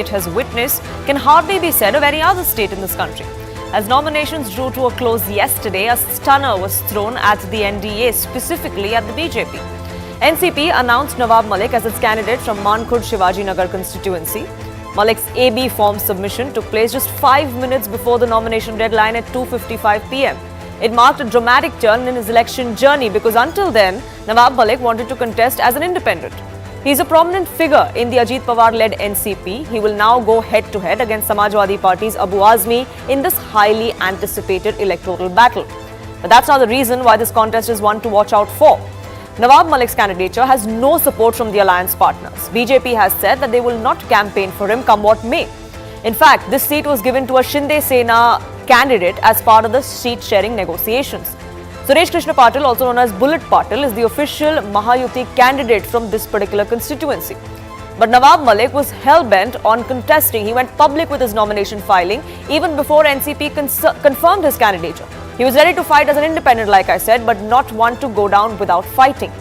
it has witnessed can hardly be said of any other state in this country. As nominations drew to a close yesterday, a stunner was thrown at the NDA, specifically at the BJP. NCP announced Nawab Malik as its candidate from Mankhurd Shivaji Nagar constituency. Malik's AB form submission took place just 5 minutes before the nomination deadline at 2:55 p.m. It marked a dramatic turn in his election journey because until then, Nawab Malik wanted to contest as an independent. He is a prominent figure in the Ajit Pawar-led NCP. He will now go head-to-head against Samajwadi Party's Abu Azmi in this highly anticipated electoral battle. But that's not the reason why this contest is one to watch out for. Nawab Malik's candidature has no support from the alliance partners. BJP has said that they will not campaign for him come what may. In fact, this seat was given to a Shinde-Sena candidate as part of the seat-sharing negotiations. Suresh Krishna Patil, also known as Bullet Patil, is the official Mahayuti candidate from this particular constituency. But Nawab Malik was hell-bent on contesting. He went public with his nomination filing even before NCP confirmed his candidature. He was ready to fight as an independent, like I said, but not one to go down without fighting.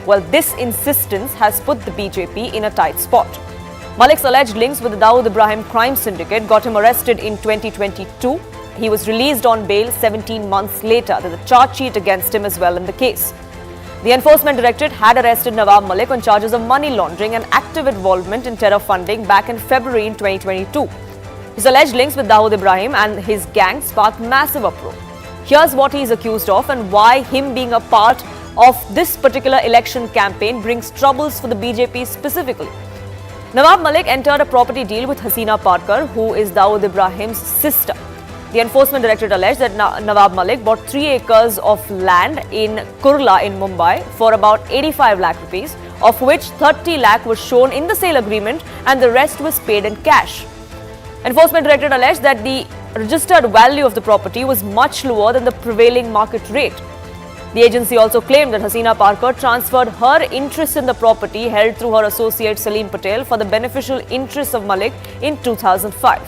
Well, this insistence has put the BJP in a tight spot. Malik's alleged links with the Dawood Ibrahim crime syndicate got him arrested in 2022. He was released on bail 17 months later. There's a charge sheet against him as well in the case. The Enforcement Directorate had arrested Nawab Malik on charges of money laundering and active involvement in terror funding back in February in 2022. His alleged links with Dawood Ibrahim and his gang sparked massive uproar. Here's what he is accused of and why him being a part of this particular election campaign brings troubles for the BJP specifically. Nawab Malik entered a property deal with Hasina Parkar, who is Dawood Ibrahim's sister. The Enforcement Directorate alleged that Nawab Malik bought 3 acres of land in Kurla in Mumbai for about 85 lakh rupees, of which 30 lakh was shown in the sale agreement and the rest was paid in cash. Enforcement Directorate alleged that the registered value of the property was much lower than the prevailing market rate. The agency also claimed that Hasina Parkar transferred her interest in the property held through her associate Salim Patel for the beneficial interests of Malik in 2005.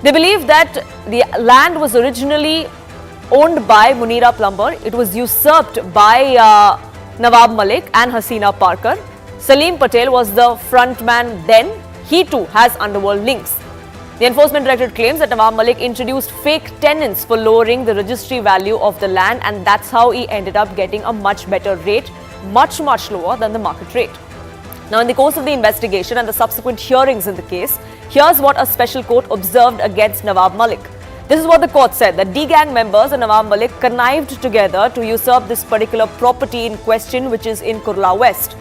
They believe that the land was originally owned by Munira Plumber. It was usurped by Nawab Malik and Hasina Parkar. Salim Patel was the frontman then. He too has underworld links. The Enforcement Directorate claims that Nawab Malik introduced fake tenants for lowering the registry value of the land, and that's how he ended up getting a much better rate, much lower than the market rate. Now, in the course of the investigation and the subsequent hearings in the case, here's what a special court observed against Nawab Malik. This is what the court said, that D-gang members and Nawab Malik connived together to usurp this particular property in question, which is in Kurla West.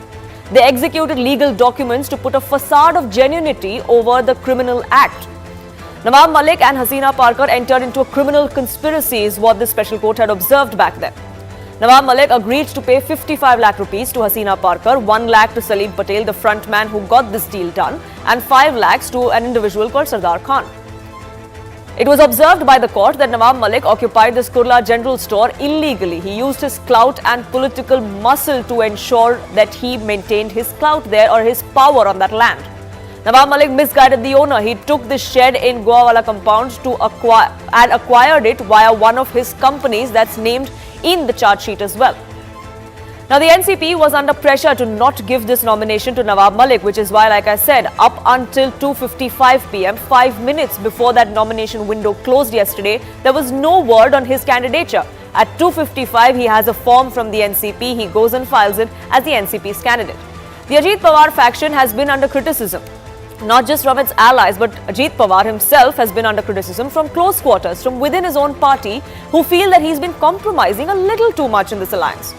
They executed legal documents to put a facade of genuinity over the criminal act. Nawab Malik and Hasina Parkar entered into a criminal conspiracy, is what the special court had observed back then. Nawab Malik agreed to pay 55 lakh rupees to Hasina Parkar, 1 lakh to Salim Patel, the frontman who got this deal done, and 5 lakhs to an individual called Sardar Khan. It was observed by the court that Nawab Malik occupied this Kurla general store illegally. He used his clout and political muscle to ensure that he maintained his clout there or his power on that land. Nawab Malik misguided the owner. He took this shed in Goawala compound to acquired it via one of his companies that's named in the charge sheet as well. Now, the NCP was under pressure to not give this nomination to Nawab Malik, which is why, like I said, up until 2:55 p.m., 5 minutes before that nomination window closed yesterday, there was no word on his candidature. At 2:55, he has a form from the NCP. He goes and files it as the NCP's candidate. The Ajit Pawar faction has been under criticism, not just from its allies, but Ajit Pawar himself has been under criticism from close quarters, from within his own party, who feel that he's been compromising a little too much in this alliance.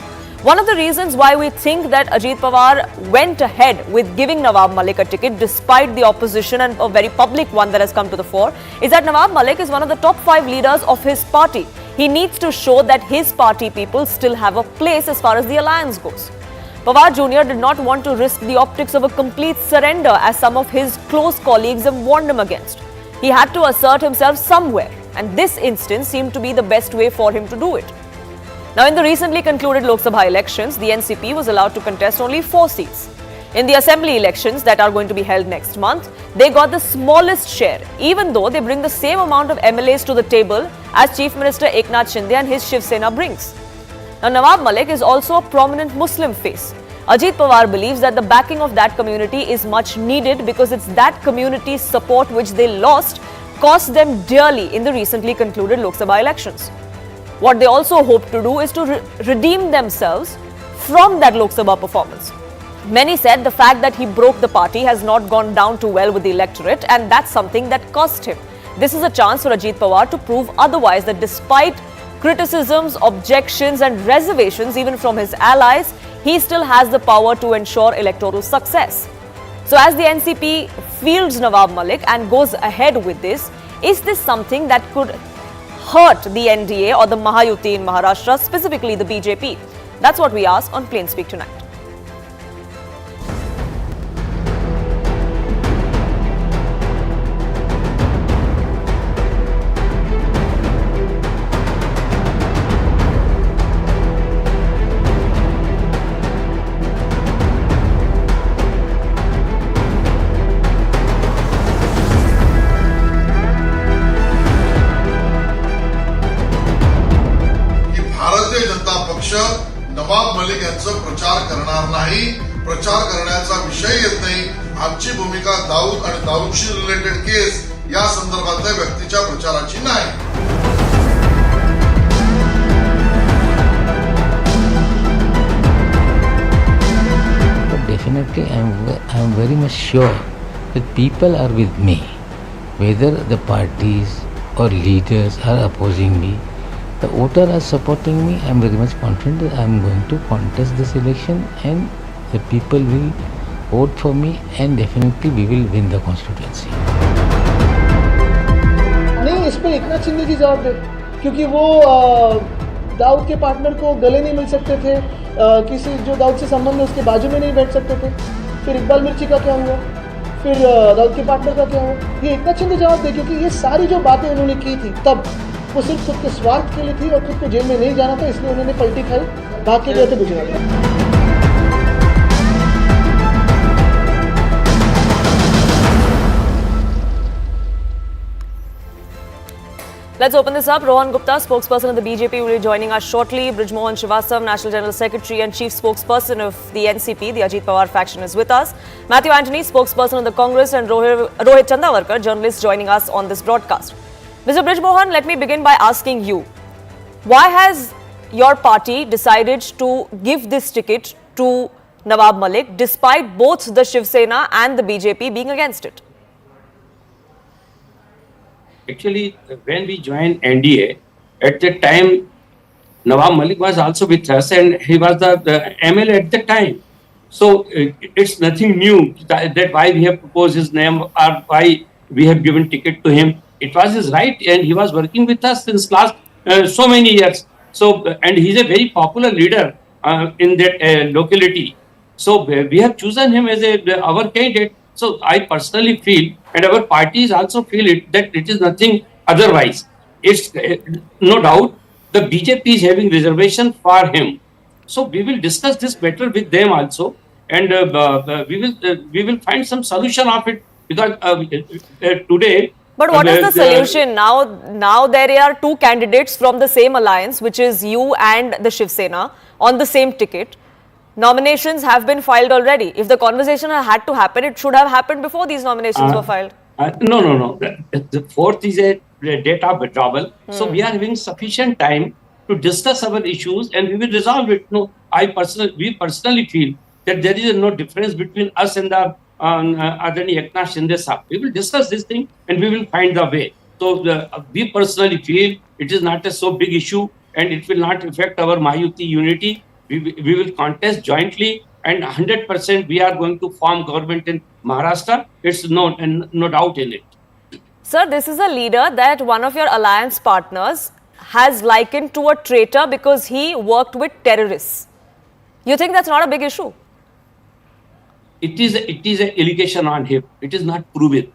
One of the reasons why we think that Ajit Pawar went ahead with giving Nawab Malik a ticket despite the opposition, and a very public one that has come to the fore, is that Nawab Malik is one of the top 5 leaders of his party. He needs to show that his party people still have a place as far as the alliance goes. Pawar Jr. did not want to risk the optics of a complete surrender, as some of his close colleagues have warned him against. He had to assert himself somewhere, and this instance seemed to be the best way for him to do it. Now, in the recently concluded Lok Sabha elections, the NCP was allowed to contest only 4 seats. In the assembly elections that are going to be held next month, they got the smallest share, even though they bring the same amount of MLAs to the table as Chief Minister Eknath Shinde and his Shiv Sena brings. Now, Nawab Malik is also a prominent Muslim face. Ajit Pawar believes that the backing of that community is much needed because it's that community's support which they lost cost them dearly in the recently concluded Lok Sabha elections. What they also hope to do is to redeem themselves from that Lok Sabha performance. Many said the fact that he broke the party has not gone down too well with the electorate, and that's something that cost him. This is a chance for Ajit Pawar to prove otherwise, that despite criticisms, objections and reservations even from his allies, he still has the power to ensure electoral success. So as the NCP fields Nawab Malik and goes ahead with this, is this something that could hurt the NDA or the Mahayuti in Maharashtra, specifically the BJP? That's what we ask on Plain Speak tonight. Bharatiya Janata पक्ष नवाब मलिक यांचा प्रचार करणार नाही, प्रचार करण्याचा विषय येत नाही. आमची भूमिका दाऊद आणि दाऊदशी रिलेटेड केस या संदर्भातल्या व्यक्तीच्या प्रचाराची नाही. Definitely, I am very much sure that people are with me, whether the parties or leaders are opposing me. The voters are supporting me. I am very much confident that I am going to contest this election and the people will vote for me and definitely we will win the constituency. नहीं, इस पर एकनाथ शिंदे जी जवाब दे, क्योंकि वो दाऊद के partner को गले नहीं मिल सकते थे, किसी जो दाऊद से संबंध है उसके बाजू में नहीं बैठ सकते थे. फिर इकबाल मिर्ची का क्या हुआ, फिर दाऊद के पार्टनर का क्या हुआ, ये एकनाथ शिंदे जवाब दे. क्योंकि ये सारी जो बातें उन्होंने की थी तब वो सिर्फ खुद के स्वार्थ के लिए थी और खुद को जेल में नहीं जाना था, इसलिए उन्होंने पलटी खाई, भाग के गए थे Gujarat. Let's open this up. Rohan Gupta, spokesperson of the BJP, will be joining us shortly. Brijmohan Srivastav, National General Secretary and Chief Spokesperson of the NCP, the Ajit Pawar faction, is with us. Matthew Antony, spokesperson of the Congress, and Rohit Chandavarkar, journalist, joining us on this broadcast. Mr. Brijmohan, let me begin by asking you, why has your party decided to give this ticket to Nawab Malik despite both the Shiv Sena and the BJP being against it? Actually, when we joined NDA, at the time, Nawab Malik was also with us and he was the ML at the time. So it's nothing new that why we have proposed his name or why we have given ticket to him. It was his right and he was working with us since last so many years. So, and he's a very popular leader in that locality. So we have chosen him as our candidate. So I personally feel, and our parties also feel it, that it is nothing otherwise. It's no doubt the BJP is having reservation for him. So we will discuss this better with them also, and we will find some solution of it, because today. But what is the solution now? Now there are two candidates from the same alliance, which is you and the Shiv Sena, on the same ticket. Nominations have been filed already. If the conversation had to happen, it should have happened before these nominations were filed. No. The fourth is a date of withdrawal. So we are having sufficient time to discuss our issues and we will resolve it. No, we personally feel that there is no difference between us and the Eknath Shinde sahab. We will discuss this thing and we will find the way. So we personally feel it is not a so big issue and it will not affect our Mahyuti unity. We will contest jointly and 100% we are going to form government in Maharashtra. It's no doubt in it. Sir, this is a leader that one of your alliance partners has likened to a traitor because he worked with terrorists. You think that's not a big issue? It is an allegation on him. It is not proven.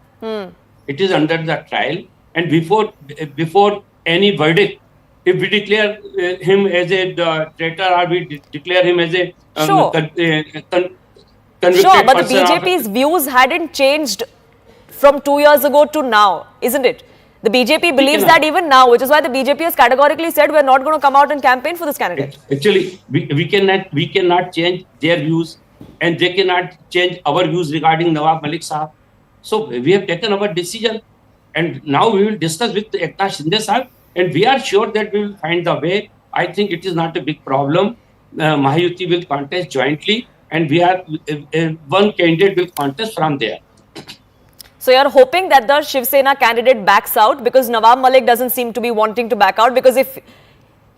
It is under the trial, and before any verdict, if we declare him as a traitor or we declare him as a convicted but the person BJP's views hadn't changed from 2 years ago to now, isn't it? The BJP believes cannot. that even now, which is why the BJP has categorically said we're not going to come out and campaign for this candidate. Actually, we cannot change their views, and they cannot change our views regarding Nawab Malik Sahab. So we have taken our decision, and now we will discuss with Eknath Shinde Sahab, and we are sure that we will find the way. I think it is not a big problem. Mahyuti will contest jointly, and we are one candidate will contest from there. So you're hoping that the Shiv Sena candidate backs out, because Nawab Malik doesn't seem to be wanting to back out, because if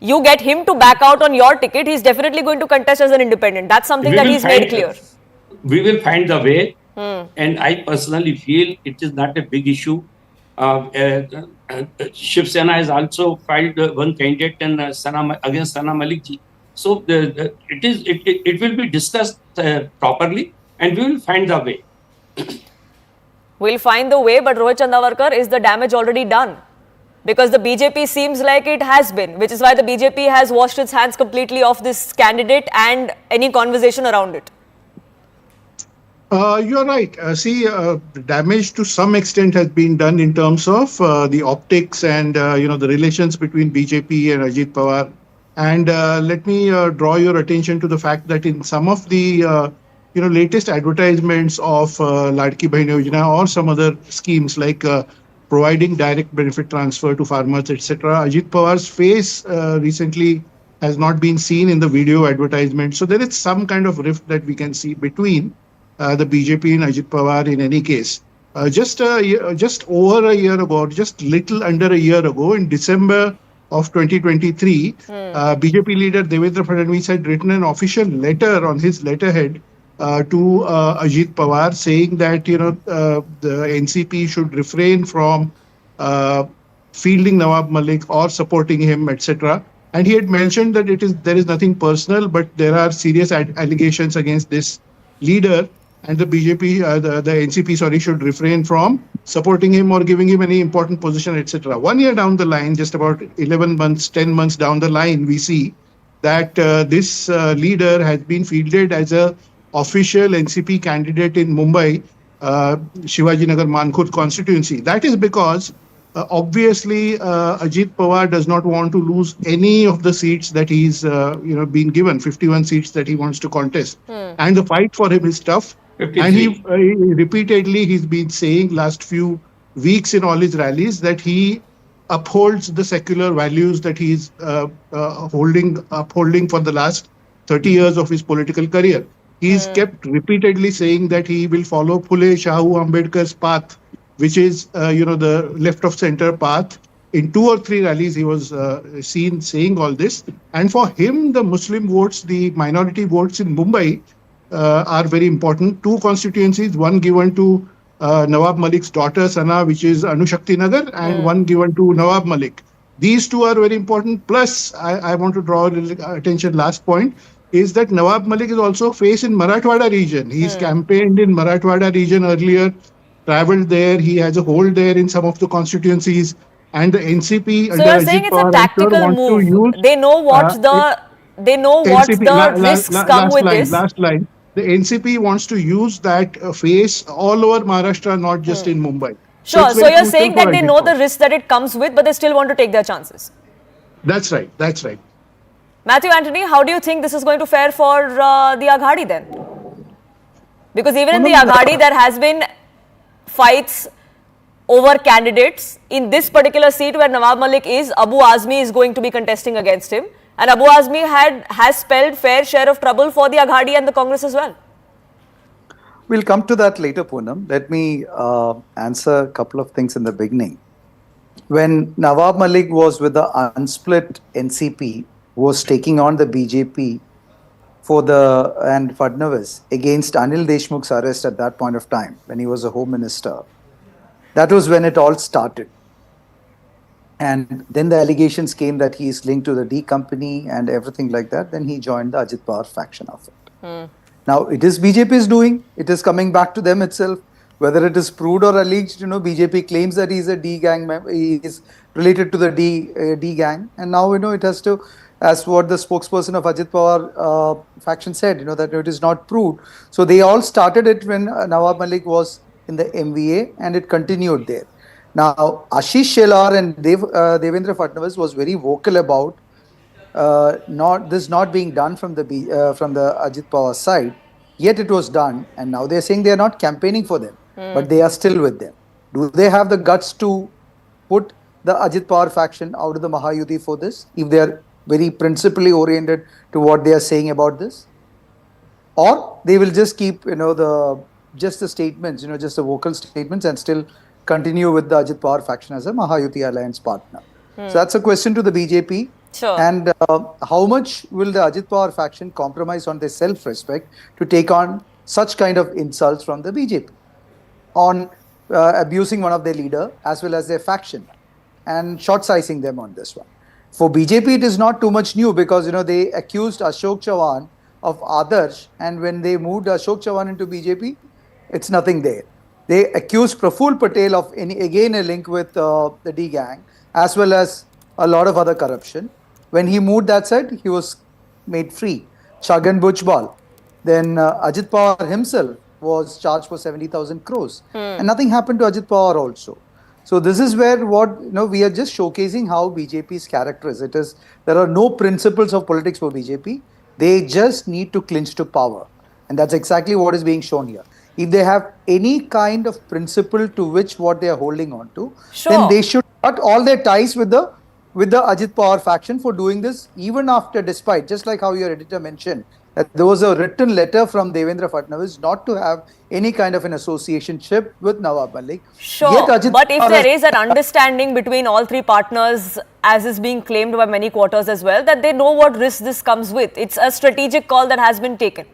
you get him to back out on your ticket, he's definitely going to contest as an independent. That's something that he's made clear. We will find the way, and I personally feel it is not a big issue. Shiv Sena has also filed one candidate and against Sena Malik ji. So it will be discussed properly, and we will find the way. We'll find the way, but Rohit Chandavarkar, is the damage already done? Because the BJP seems like it has been, which is why the BJP has washed its hands completely of this candidate and any conversation around it. You're right. Damage to some extent has been done in terms of the optics and the relations between BJP and Ajit Pawar. And let me draw your attention to the fact that in some of the latest advertisements of Ladki Bahin Yojana or some other schemes like providing direct benefit transfer to farmers, etc., Ajit Pawar's face recently has not been seen in the video advertisement. So there is some kind of rift that we can see between the BJP and Ajit Pawar in any case. Just over a year ago, just little under a year ago, in December of 2023, BJP leader Devendra Fadnavis had written an official letter on his letterhead to Ajit Pawar, saying that the NCP should refrain from fielding Nawab Malik or supporting him, etc. And he had mentioned that there is nothing personal, but there are serious allegations against this leader, and the BJP, the NCP, should refrain from supporting him or giving him any important position, etc. 1 year down the line, just about 10 months down the line, we see that this leader has been fielded as a official NCP candidate in Mumbai, Shivajinagar Mankhurd constituency. That is because obviously Ajit Pawar does not want to lose any of the seats that he's been given, 51 seats that he wants to contest. And the fight for him is tough. 53. And he repeatedly, he's been saying last few weeks in all his rallies that he upholds the secular values that he's upholding for the last 30 years of his political career. He's kept repeatedly saying that he will follow Phule Shahu Ambedkar's path, which is, the left of center path. In 2 or 3 rallies, he was seen saying all this. And for him, the Muslim votes, the minority votes in Mumbai are very important. 2 constituencies, one given to Nawab Malik's daughter, Sena, which is Anushakti Nagar, and one given to Nawab Malik. These 2 are very important. Plus, I want to draw attention, last point, is that Nawab Malik is also faced in Marathwada region. He's campaigned in Marathwada region earlier, traveled there. He has a hold there in some of the constituencies. And the NCP, so you're saying it's a tactical move. They know what the risks come with this. Last line. The NCP wants to use that face all over Maharashtra, not just in Mumbai. Sure. So you're saying that they know the risks that it comes with, but they still want to take their chances. That's right. That's right. Matthew Anthony, how do you think this is going to fare for the Aghadi then? Because even in the Aghadi, there has been fights over candidates. In this particular seat where Nawab Malik is, Abu Azmi is going to be contesting against him. And Abu Azmi has spelled fair share of trouble for the Aghadi and the Congress as well. We'll come to that later, Poonam. Let me answer a couple of things in the beginning. When Nawab Malik was with the unsplit NCP, was taking on the BJP and Fadnavis against Anil Deshmukh's arrest at that point of time, when he was a home minister. That was when it all started. And then the allegations came that he is linked to the D company and everything like that. Then he joined the Ajit Pawar faction of it. Now, it is BJP's doing. It is coming back to them itself. Whether it is proved or alleged, BJP claims that he is a D gang member. He is related to the D gang. And now, it has to, as what the spokesperson of Ajit Pawar faction said, that it is not proved. So they all started it when Nawab Malik was in the MVA, and it continued there. Now, Ashish Shelar and Devendra Fadnavis was very vocal about not being done from the Ajit Pawar side. Yet it was done, and now they're saying they are not campaigning for them, but they are still with them. Do they have the guts to put the Ajit Pawar faction out of the Mahayuti for this, if they are very principally oriented to what they are saying about this? Or they will just keep, just the statements, just the vocal statements, and still continue with the Ajit Pawar faction as a Mahayuti alliance partner. So that's a question to the BJP. Sure. And how much will the Ajit Pawar faction compromise on their self-respect to take on such kind of insults from the BJP on abusing one of their leader as well as their faction and short-sizing them on this one? For BJP, it is not too much new because, they accused Ashok Chavan of Adarsh, and when they moved Ashok Chavan into BJP, it's nothing there. They accused Praful Patel of again a link with the D gang, as well as a lot of other corruption. When he moved that side, he was made free. Chhagan Bhujbal. Then Ajit Pawar himself was charged for 70,000 crores. And nothing happened to Ajit Pawar also. So this is where we are just showcasing how BJP's character is. There are no principles of politics for BJP. They just need to clinch to power. And that's exactly what is being shown here. If they have any kind of principle to which what they are holding on to, then they should cut all their ties with the Ajit Pawar faction for doing this, even after, despite, just like how your editor mentioned, that there was a written letter from Devendra Fadnavis not to have any kind of an associationship with Nawab Malik. Sure, but if there is an understanding between all three partners, as is being claimed by many quarters as well, that they know what risk this comes with. It's a strategic call that has been taken.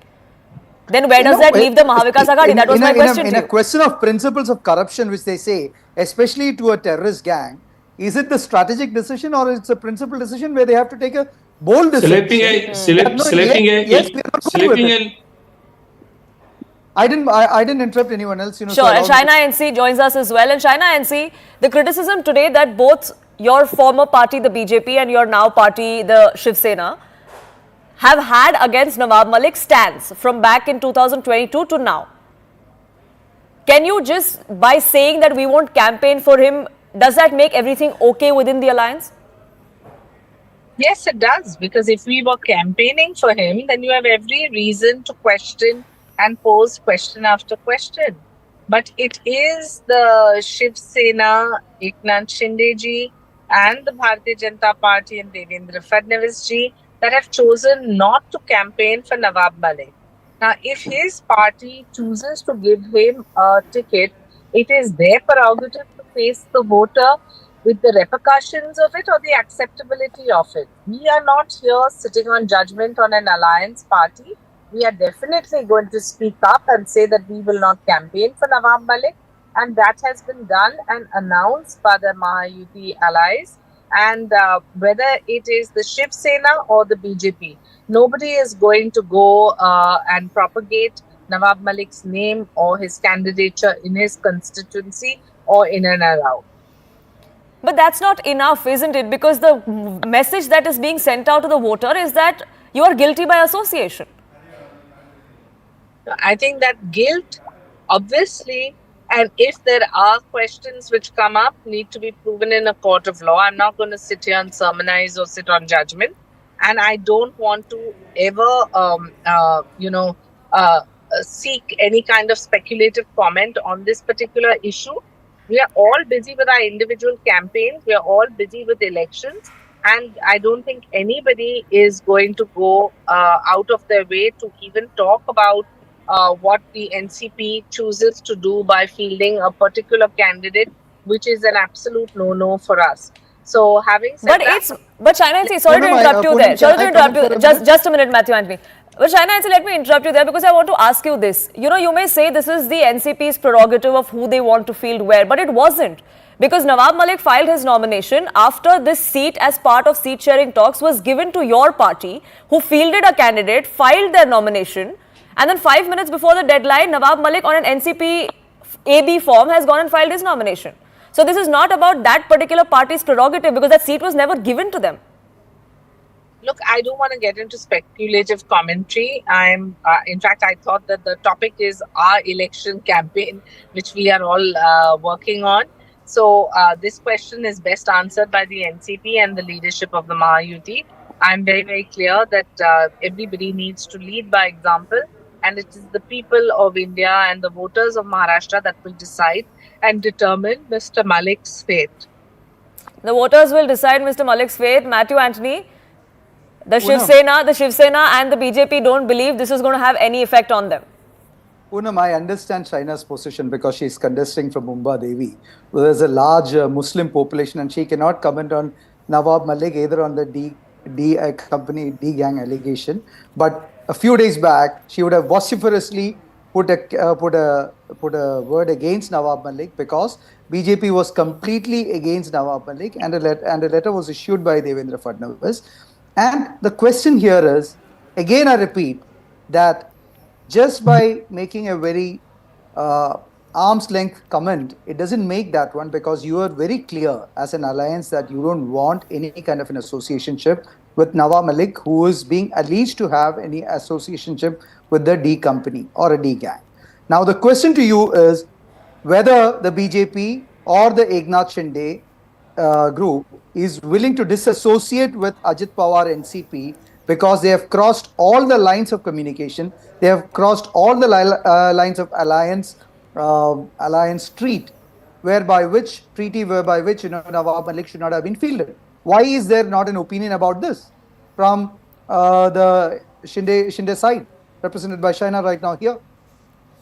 Then where does that leave the Maha Vikas Aghadi? That was my question to you. In a question of principles of corruption, which they say, especially to a terrorist gang, is it the strategic decision or it's a principal decision where they have to take a bold decision? I didn't interrupt anyone else. Sure, and Shaina NC joins us as well. And Shaina NC, the criticism today that both your former party, the BJP, and your now party, the Shiv Sena, have had against Nawab Malik stands from back in 2022 to now. Can you just, by saying that we won't campaign for him, does that make everything okay within the alliance? Yes, it does. Because if we were campaigning for him, then you have every reason to question and pose question after question. But it is the Shiv Sena, Eknath Shinde ji, and the Bharatiya Janata Party and Devendra Fadnavis ji that have chosen not to campaign for Nawab Malik. Now, if his party chooses to give him a ticket, it is their prerogative to face the voter with the repercussions of it or the acceptability of it. We are not here sitting on judgment on an alliance party. We are definitely going to speak up and say that we will not campaign for Nawab Malik, and that has been done and announced by the Mahayuti allies. And whether it is the Shiv Sena or the BJP, nobody is going to go and propagate Nawab Malik's name or his candidature in his constituency or in and around. But that's not enough, isn't it? Because the message that is being sent out to the voter is that you are guilty by association. I think that guilt, obviously, and if there are questions which come up, need to be proven in a court of law. I'm not going to sit here and sermonize or sit on judgment. And I don't want to ever, seek any kind of speculative comment on this particular issue. We are all busy with our individual campaigns. We are all busy with elections. And I don't think anybody is going to go out of their way to even talk about what the NCP chooses to do by fielding a particular candidate, which is an absolute no-no for us. So having said but Shaina, sorry to interrupt you there. Sorry to interrupt you. Just a minute, Matthew Anthony. But Shaina, let me interrupt you there because I want to ask you this. You may say this is the NCP's prerogative of who they want to field where, but it wasn't. Because Nawab Malik filed his nomination after this seat as part of seat sharing talks was given to your party, who fielded a candidate, filed their nomination, and then 5 minutes before the deadline, Nawab Malik on an NCP AB form has gone and filed his nomination. So this is not about that particular party's prerogative because that seat was never given to them. Look, I don't want to get into speculative commentary. In fact, I thought that the topic is our election campaign, which we are all working on. So this question is best answered by the NCP and the leadership of the Mahayuti. I'm very, very clear that everybody needs to lead by example, and it is the people of India and the voters of Maharashtra that will decide and determine Mr. Malik's fate. The voters will decide Mr. Malik's fate. Matthew Anthony, the Shiv Poonam. Sena and the BJP don't believe this is going to have any effect on them. Poonam, I understand China's position because she's contesting from Mumbai Devi. There's a large Muslim population and she cannot comment on Nawab Malik either on the D gang allegation. But a few days back, she would have vociferously put a word against Nawab Malik because BJP was completely against Nawab Malik and a letter was issued by Devendra Fadnavis. And the question here is, again I repeat, that just by making a very arm's length comment, it doesn't make that one because you are very clear as an alliance that you don't want any kind of an associationship with Nawab Malik, who is being alleged to have any associationship with the D company or a D gang. Now the question to you is whether the BJP or the Eknath Shinde group is willing to disassociate with Ajit Pawar NCP because they have crossed all the lines of communication, they have crossed all the lines of alliance treaty whereby which Nawab Malik should not have been fielded. Why is there not an opinion about this from the Shinde side, represented by Sena right now here?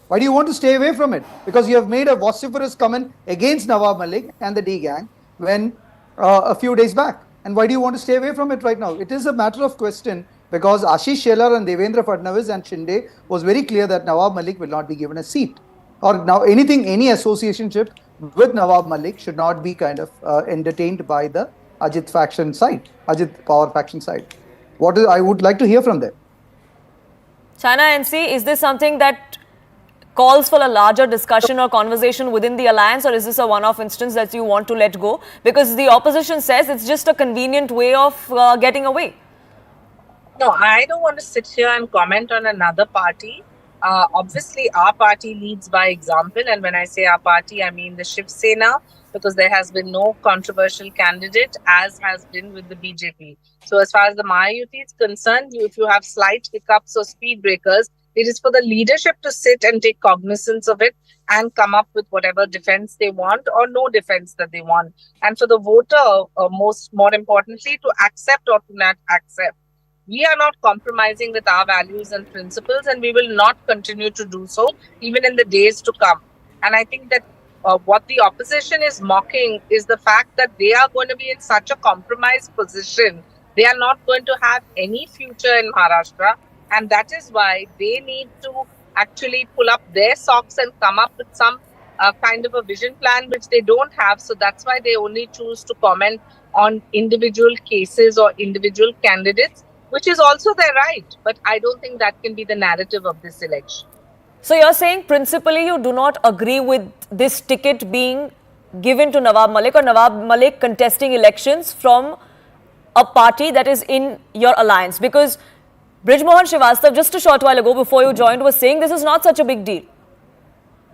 Why do you want to stay away from it? Because you have made a vociferous comment against Nawab Malik and the D gang when a few days back. And why do you want to stay away from it right now? It is a matter of question because Ashish Shelar and Devendra Fadnavis and Shinde was very clear that Nawab Malik will not be given a seat. Or now any associationship with Nawab Malik should not be kind of entertained by the Ajit Pawar faction side. I would like to hear from them. China NC, is this something that calls for a larger discussion or conversation within the alliance, or is this a one-off instance that you want to let go? Because the opposition says it's just a convenient way of getting away. No, I don't want to sit here and comment on another party. Obviously, our party leads by example. And when I say our party, I mean the Shiv Sena, because there has been no controversial candidate as has been with the BJP. So as far as the Mahayuti is concerned, if you have slight hiccups or speed breakers, it is for the leadership to sit and take cognizance of it and come up with whatever defense they want or no defense that they want. And for the voter, more importantly, to accept or to not accept. We are not compromising with our values and principles, and we will not continue to do so even in the days to come. And I think that what the opposition is mocking is the fact that they are going to be in such a compromised position. They are not going to have any future in Maharashtra. And that is why they need to actually pull up their socks and come up with some kind of a vision plan, which they don't have. So that's why they only choose to comment on individual cases or individual candidates, which is also their right. But I don't think that can be the narrative of this election. So you're saying principally you do not agree with this ticket being given to Nawab Malik or Nawab Malik contesting elections from a party that is in your alliance? Because Brijmohan Srivastava, just a short while ago before you joined, was saying this is not such a big deal.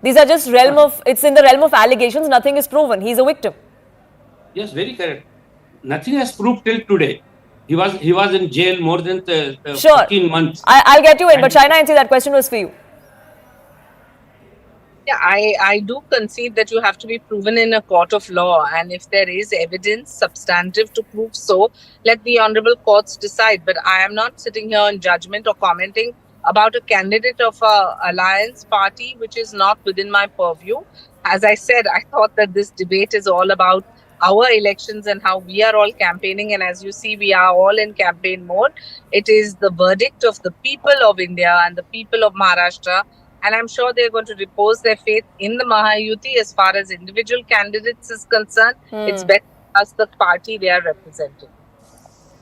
These are just it's in the realm of allegations, nothing is proven. He's a victim. Yes, very correct. Nothing has proved till today. He was in jail more than 15 months. I'll get you in, but China NC, that question was for you. Yeah, I do concede that you have to be proven in a court of law, and if there is evidence substantive to prove so, let the honorable courts decide. But I am not sitting here in judgment or commenting about a candidate of a alliance party which is not within my purview. As I said, I thought that this debate is all about our elections and how we are all campaigning, and as you see, we are all in campaign mode. It is the verdict of the people of India and the people of Maharashtra. And I'm sure they're going to repose their faith in the Mahayuti. As far as individual candidates is concerned, it's better as the party they are representing.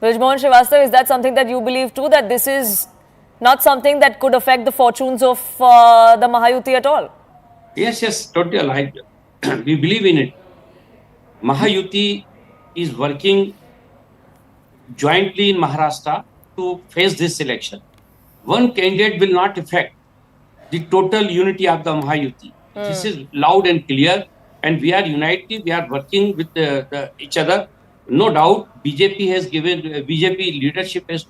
Brijmohan Srivastava, is that something that you believe too, that this is not something that could affect the fortunes of the Mahayuti at all? Yes, totally aligned. We believe in it. Mahayuti is working jointly in Maharashtra to face this election. One candidate will not affect the total unity of the Mahayuti. This is loud and clear. and we are united. We are working with each other. No doubt, BJP leadership has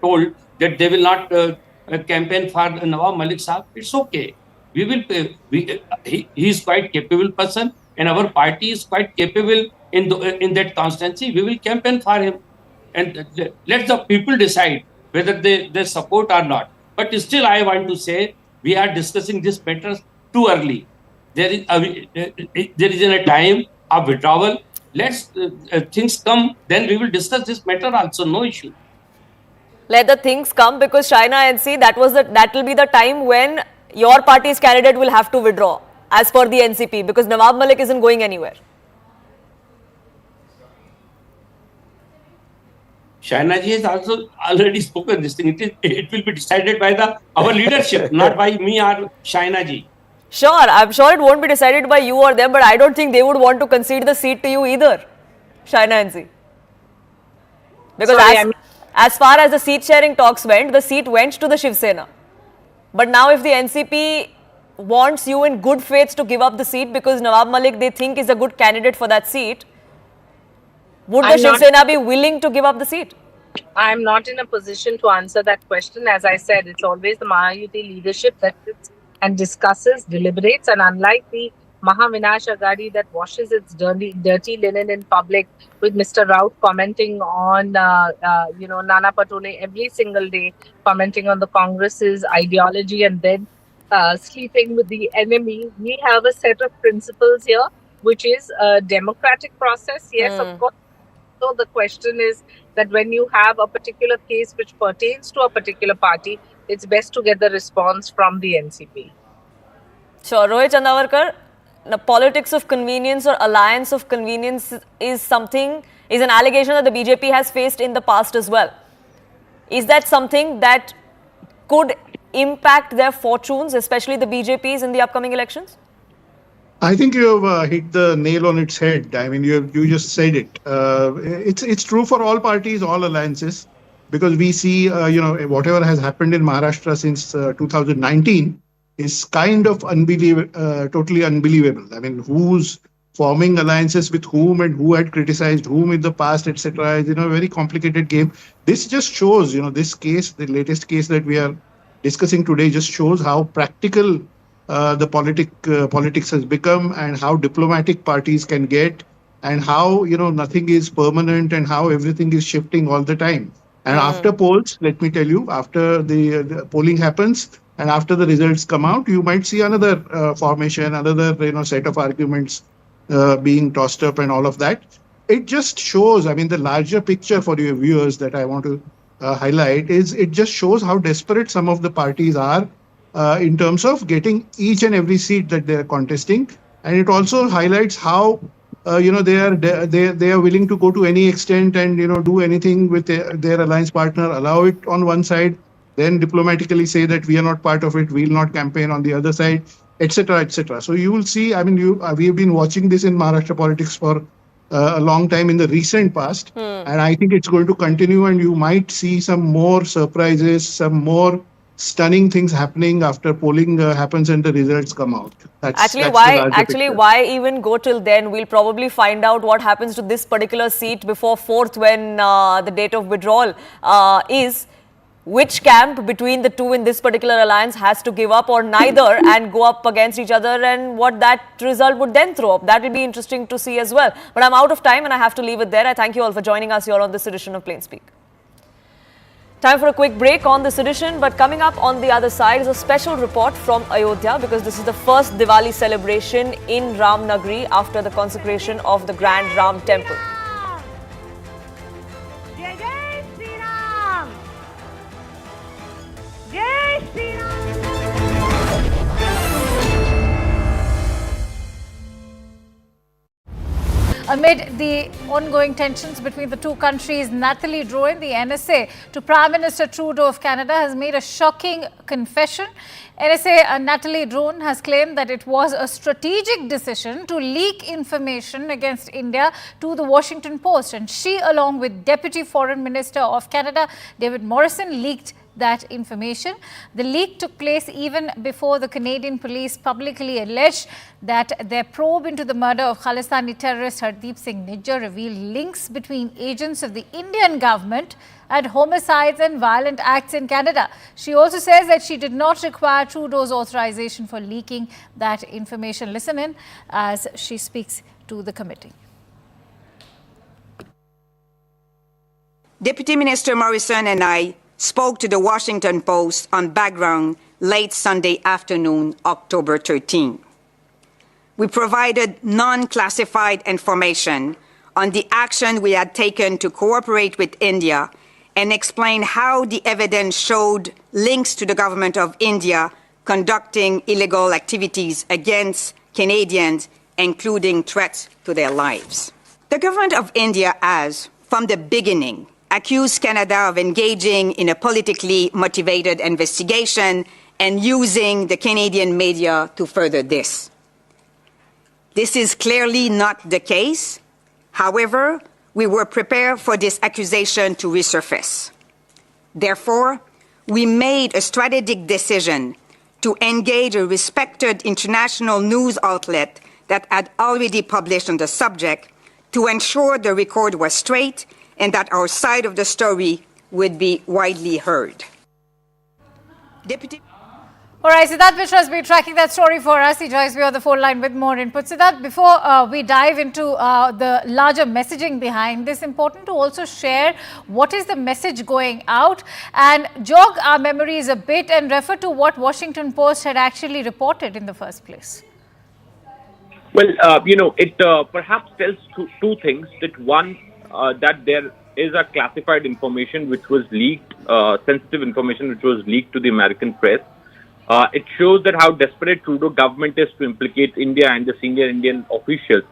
told that they will not campaign for Nawab Malik Saab. It's okay. We will. He is quite capable person, and our party is quite capable in that constituency. We will campaign for him, and let the people decide whether they support or not. But still, I want to say we are discussing this matter too early. There is a time of withdrawal. Let's things come, then we will discuss this matter also. No issue. Let the things come, because China NC, that will be the time when your party's candidate will have to withdraw as per the NCP, because Nawab Malik isn't going anywhere. Shaina ji has also already spoken this thing. It will be decided by our leadership, not by me or Shaina ji. Sure, I'm sure it won't be decided by you or them, but I don't think they would want to concede the seat to you either, Shaina NC. Because as far as the seat sharing talks went, the seat went to the Shiv Sena. But now if the NCP wants you in good faith to give up the seat because Nawab Malik they think is a good candidate for that seat, would the Shiv Sena be willing to give up the seat? I'm not in a position to answer that question. As I said, it's always the Mahayuti leadership that sits and discusses, deliberates, and unlike the Maha Vikas Aghadi that washes its dirty linen in public, with Mr. Raut commenting on, Nana Patole every single day, commenting on the Congress's ideology and then sleeping with the enemy. We have a set of principles here, which is a democratic process. Yes, of course. So the question is that when you have a particular case which pertains to a particular party, it's best to get the response from the NCP. Sure. Rohit Chandavarkar, the politics of convenience or alliance of convenience is an allegation that the BJP has faced in the past as well. Is that something that could impact their fortunes, especially the BJP's in the upcoming elections? I think you have hit the nail on its head. I mean, you just said it. It's true for all parties, all alliances, because we see, whatever has happened in Maharashtra since 2019 is kind of totally unbelievable. I mean, who's forming alliances with whom and who had criticized whom in the past, etc. is, a very complicated game. This just shows, this case, the latest case that we are discussing today, just shows how practical the politics has become, and how diplomatic parties can get, and how nothing is permanent, and how everything is shifting all the time. And after polls, let me tell you, after the polling happens and after the results come out, you might see another formation, another set of arguments being tossed up and all of that. It just shows, I mean, the larger picture for your viewers that I want to highlight is it just shows how desperate some of the parties are in terms of getting each and every seat that they are contesting, and it also highlights how they are willing to go to any extent and do anything with their alliance partner, allow it on one side, then diplomatically say that we are not part of it, we will not campaign on the other side, etc., etc. So you will see. I mean, we have been watching this in Maharashtra politics for a long time in the recent past, and I think it's going to continue. And you might see some more surprises, some more stunning things happening after polling happens and the results come out. Why even go till then? We'll probably find out what happens to this particular seat before 4th, when the date of withdrawal is. Which camp between the two in this particular alliance has to give up, or neither, and go up against each other, and what that result would then throw up. That will be interesting to see as well. But I'm out of time and I have to leave it there. I thank you all for joining us here on this edition of Plain Speak. Time for a quick break on this edition, but coming up on the other side is a special report from Ayodhya, because this is the first Diwali celebration in Ram Nagari after the consecration of the Grand Ram Temple. Jai Jai Shri Ram! Jai Shri Ram! Amid the ongoing tensions between the two countries, Nathalie Drouin, the NSA, to Prime Minister Trudeau of Canada, has made a shocking confession. NSA Nathalie Drouin has claimed that it was a strategic decision to leak information against India to the Washington Post, and she, along with Deputy Foreign Minister of Canada David Morrison, leaked that information. The leak took place even before the Canadian police publicly alleged that their probe into the murder of Khalistani terrorist Hardeep Singh Nijjar revealed links between agents of the Indian government and homicides and violent acts in Canada. She also says that she did not require Trudeau's authorization for leaking that information. Listen in as she speaks to the committee. Deputy Minister Morrison and I spoke to the Washington Post on background late Sunday afternoon, October 13. We provided non-classified information on the action we had taken to cooperate with India and explained how the evidence showed links to the government of India conducting illegal activities against Canadians, including threats to their lives. The government of India has, from the beginning, accused Canada of engaging in a politically motivated investigation and using the Canadian media to further this. This is clearly not the case. However, we were prepared for this accusation to resurface. Therefore, we made a strategic decision to engage a respected international news outlet that had already published on the subject to ensure the record was straight and that our side of the story would be widely heard. Deputy. All right, Siddharth Mishra has been tracking that story for us. He joins me on the phone line with more input. Siddharth, before we dive into the larger messaging behind this, important to also share what is the message going out and jog our memories a bit and refer to what Washington Post had actually reported in the first place. Well, it perhaps tells two things. That one, that there is a classified information which was leaked, sensitive information which was leaked to the American press. It shows that how desperate Trudeau government is to implicate India and the senior Indian officials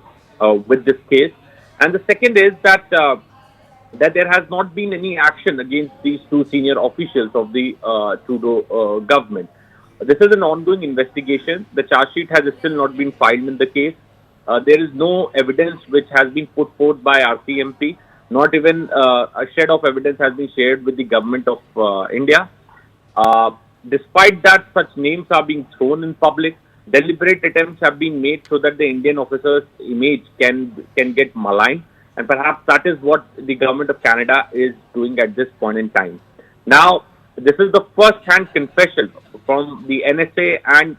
with this case. And the second is that that there has not been any action against these two senior officials of the Trudeau government. This is an ongoing investigation. The charge sheet has still not been filed in the case. There is no evidence which has been put forth by RCMP. Not even a shred of evidence has been shared with the government of India. Despite that, such names are being thrown in public. Deliberate attempts have been made so that the Indian officer's image can get maligned. And perhaps that is what the government of Canada is doing at this point in time. Now, this is the first-hand confession from the NSA and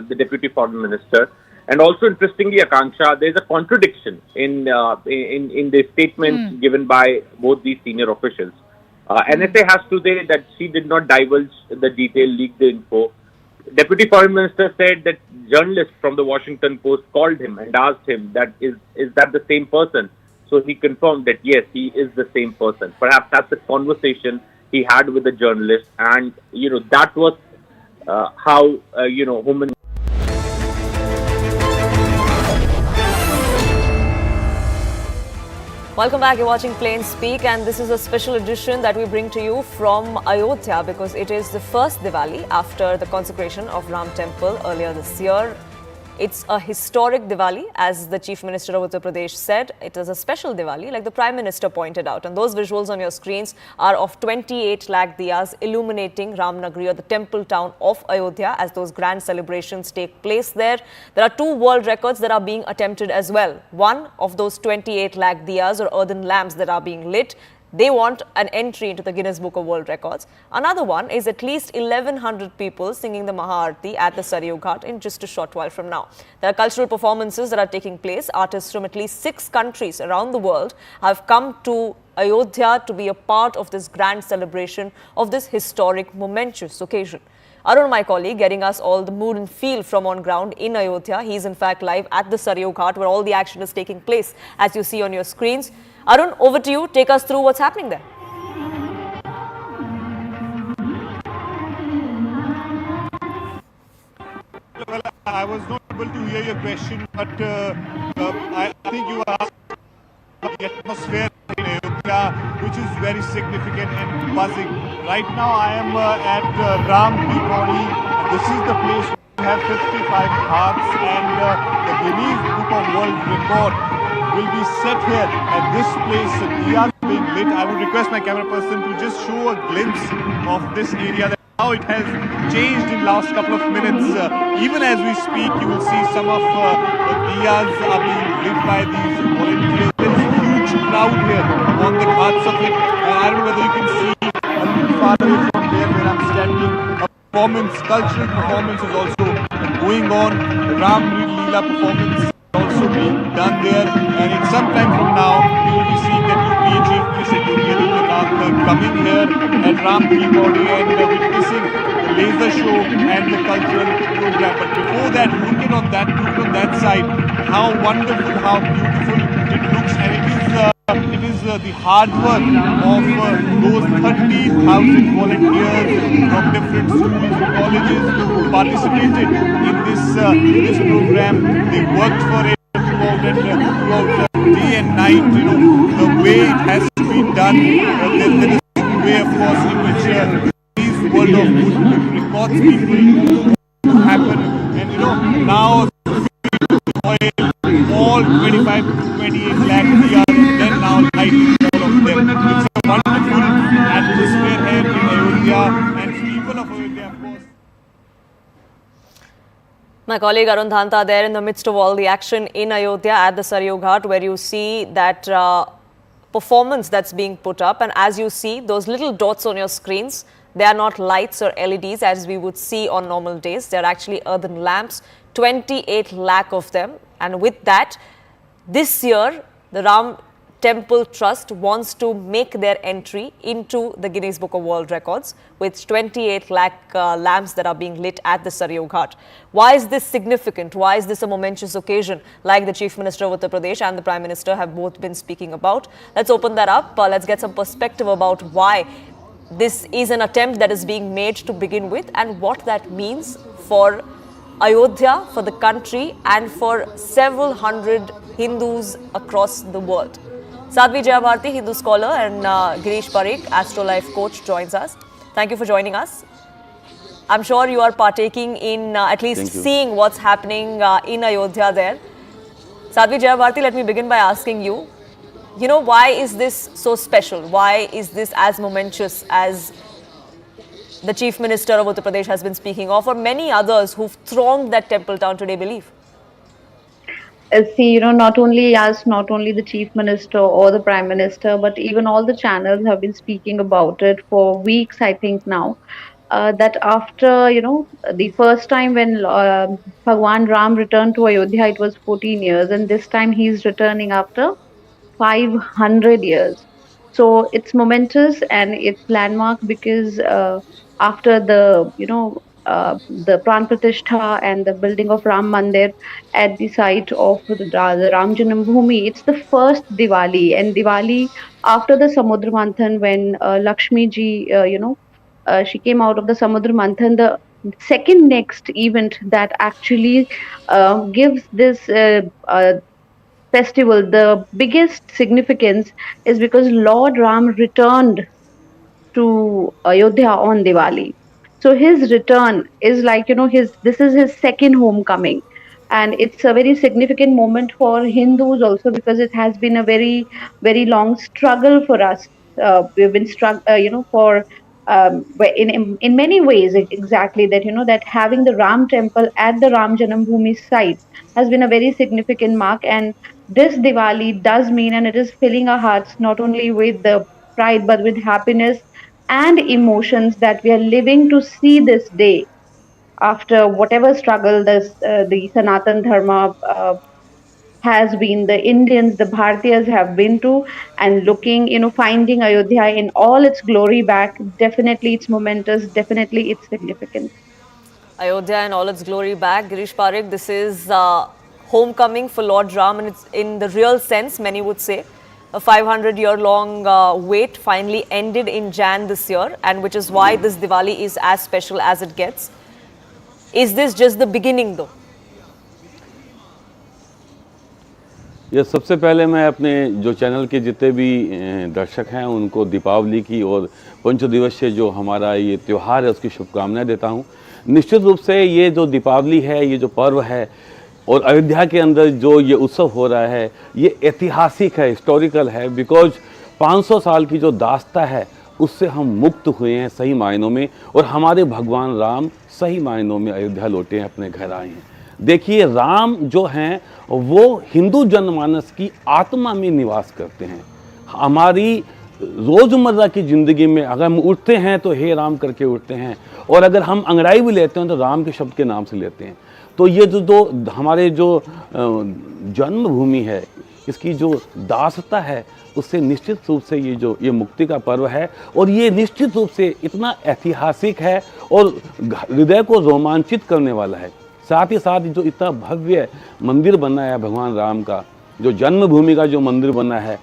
the Deputy Foreign Minister. And also, interestingly, Akanksha, there is a contradiction in the statements given by both these senior officials. NSA has to say that she did not divulge the detail, leak the info. Deputy Foreign Minister said that journalists from the Washington Post called him and asked him that is that the same person? So he confirmed that yes, he is the same person. Perhaps that's the conversation he had with the journalist, and that was how human. Welcome back. You're watching Plain Speak, and this is a special edition that we bring to you from Ayodhya because it is the first Diwali after the consecration of Ram Temple earlier this year. It's a historic Diwali, as the Chief Minister of Uttar Pradesh said. It is a special Diwali, like the Prime Minister pointed out. And those visuals on your screens are of 28 lakh diyas illuminating Ramnagari, or the temple town of Ayodhya, as those grand celebrations take place there. There are 2 world records that are being attempted as well. One of those 28 lakh diyas, or earthen lamps that are being lit, they want an entry into the Guinness Book of World Records. Another one is at least 1,100 people singing the Mahayuti at the Saryu Ghat in just a short while from now. There are cultural performances that are taking place. Artists from at least 6 countries around the world have come to Ayodhya to be a part of this grand celebration of this historic, momentous occasion. Arun, my colleague, getting us all the mood and feel from on ground in Ayodhya. He's in fact live at the Saryu Ghat where all the action is taking place, as you see on your screens. Arun, over to you. Take us through what's happening there. Well, I was not able to hear your question, but I think you asked about the atmosphere in Ayodhya, which is very significant and buzzing. Right now, I am at Ram Deepotsav. This is the place where we have 55 hearts, and the Guinness Book of World Record will be set here at this place. being lit. I would request my camera person to just show a glimpse of this area, that how it has changed in last couple of minutes. Even as we speak, you will see some of the diyas are being lit by these volunteers. There is a huge crowd here on the ghats of it. And I don't know whether you can see a little far away from there where I'm standing. A performance, cultural performance is also going on. The Ram Leela performance is also being done there. And in some time from now, we will be seeing that UP Chief Minister Yogi Adityanath coming here at Ram Ki Body and witnessing the laser show and the cultural program. But before that, look on that side, how wonderful, how beautiful it looks, and it is the hard work of those 30,000 volunteers from different schools and colleges who participated in this program. They worked for it throughout day and night. You know, the way it has to be done. There is a way, of course, in which these World of Good records people to happen. And you know, now all 25 to 28 lakh diyas, then now lighting all of them. It's a wonderful atmosphere here in Ayodhya, and people of Ayodhya, of course. My colleague Arun Dhanta there in the midst of all the action in Ayodhya at the Saryu Ghat, where you see that performance that's being put up. And as you see, those little dots on your screens, they are not lights or LEDs as we would see on normal days. They're actually earthen lamps, 28 lakh of them. And with that, this year, the Ram Temple Trust wants to make their entry into the Guinness Book of World Records with 28 lakh lamps that are being lit at the Saryu Ghat. Why is this significant? Why is this a momentous occasion like the Chief Minister of Uttar Pradesh and the Prime Minister have both been speaking about? Let's open that up. Let's get some perspective about why this is an attempt that is being made to begin with and what that means for Ayodhya, for the country and for several hundred Hindus across the world. Sadhvi Jayabharti, Hindu scholar, and Girish Parikh, Astrolife coach, joins us. Thank you for joining us. I'm sure you are partaking in at least seeing what's happening in Ayodhya there. Sadhvi Jayabharti, let me begin by asking you, why is this so special? Why is this as momentous as the Chief Minister of Uttar Pradesh has been speaking of, or many others who've thronged that temple town today believe? See, not only us, not only the Chief Minister or the Prime Minister, but even all the channels have been speaking about it for weeks, I think now. That after, the first time when Bhagwan Ram returned to Ayodhya, it was 14 years. And this time he's returning after 500 years. So it's momentous and it's landmark because after the Pran Pratishtha and the building of Ram Mandir at the site of the Ram Janambhoomi, it's the first Diwali, and Diwali after the Samudra Manthan, when Lakshmi ji, she came out of the Samudra Manthan, the second next event that actually gives this festival the biggest significance is because Lord Ram returned to Ayodhya on Diwali. So his return is like, this is his second homecoming. And it's a very significant moment for Hindus also because it has been a very, very long struggle for us. We've been struggling, for in many ways exactly that, that having the Ram temple at the Ram Janambhoomi site has been a very significant mark. And this Diwali does mean, and it is filling our hearts not only with the pride but with happiness and emotions that we are living to see this day after whatever struggle the Sanatan Dharma has been, the Indians, the Bharatiyas have been to, and looking, finding Ayodhya in all its glory back. Definitely it's momentous, definitely it's significant. Ayodhya in all its glory back. Girish Parikh, this is homecoming for Lord Ram, and it's in the real sense, many would say. A 500-year-long wait finally ended in Jan this year, and which is why this Diwali is as special as it gets. Is this just the beginning though? ये सबसे पहले मैं अपने जो channel के जितने भी दर्शक हैं उनको दीपावली की और पंचदिवसीय जो हमारा ये त्यौहार है उसकी शुभकामनाएं देता हूं। निश्चित रूप से ये जो दीपावली है, ये जो पर्व है और अयोध्या के अंदर जो ये उत्सव हो रहा है, ये ऐतिहासिक है, हिस्टोरिकल है, बिकॉज 500 साल की जो दास्ता है उससे हम मुक्त हुए हैं सही मायनों में, और हमारे भगवान राम सही मायनों में अयोध्या लौटे हैं, अपने घर आए हैं। देखिए, राम जो हैं वो हिंदू जनमानस की आत्मा में निवास करते हैं। हमारी रोज़मर्रा की ज़िंदगी में अगर हम उठते हैं तो हे राम करके उठते हैं, और अगर हम अंगड़ाई भी लेते हैं तो राम के शब्द के नाम से लेते हैं। तो ये जो हमारे जो जन्मभूमि है, इसकी जो दासता है, उससे निश्चित रूप से ये मुक्ति का पर्व है, और ये निश्चित रूप से इतना ऐतिहासिक है और हृदय को रोमांचित करने वाला है। साथ ही साथ जो इतना भव्य मंदिर बना है भगवान राम का, जो जन्मभूमि का जो मंदिर बना है,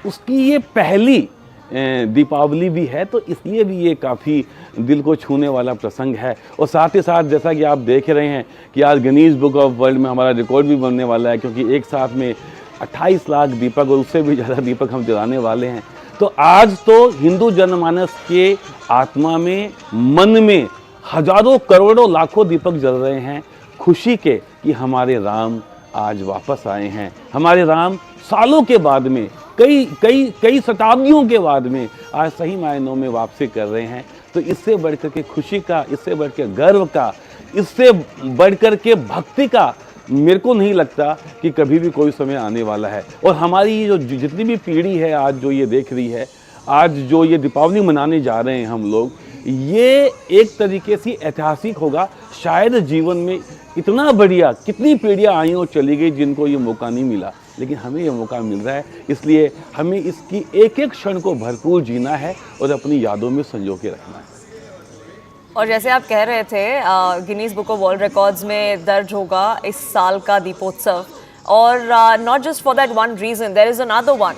उसकी ये पहली दीपावली भी है, तो इसलिए भी ये काफ़ी दिल को छूने वाला प्रसंग है। और साथ ही साथ जैसा कि आप देख रहे हैं कि आज गिनीज बुक ऑफ वर्ल्ड में हमारा रिकॉर्ड भी बनने वाला है, क्योंकि एक साथ में 28 लाख दीपक और उससे भी ज़्यादा दीपक हम जलाने वाले हैं। तो आज तो हिंदू जनमानस के आत्मा में, मन में हजारों करोड़ों लाखों दीपक जल रहे हैं खुशी के कि हमारे राम आज वापस आए हैं। हमारे राम सालों के बाद में, कई शताब्दियों के बाद में आज सही मायनों में वापसी कर रहे हैं। तो इससे बढ़कर के खुशी का, इससे बढ़कर गर्व का, इससे बढ़कर के भक्ति का मेरे को नहीं लगता कि कभी भी कोई समय आने वाला है। और हमारी जो जितनी भी पीढ़ी है आज जो ये देख रही है, आज जो ये दीपावली मनाने जा रहे हैं हम लोग, ये एक तरीके से ऐतिहासिक होगा। शायद जीवन में इतना बढ़िया कितनी पीढ़ियाँ आई और चली गई जिनको ये मौका नहीं मिला, लेकिन हमें ये मौका मिल रहा है। इसलिए हमें इसकी एक एक क्षण को भरपूर जीना है और अपनी यादों में संजो के रखना है। और जैसे आप कह रहे थे, Guinness book of world records में दर्ज होगा इस साल का दीपोत्सव, और not just for that one reason, there is another one.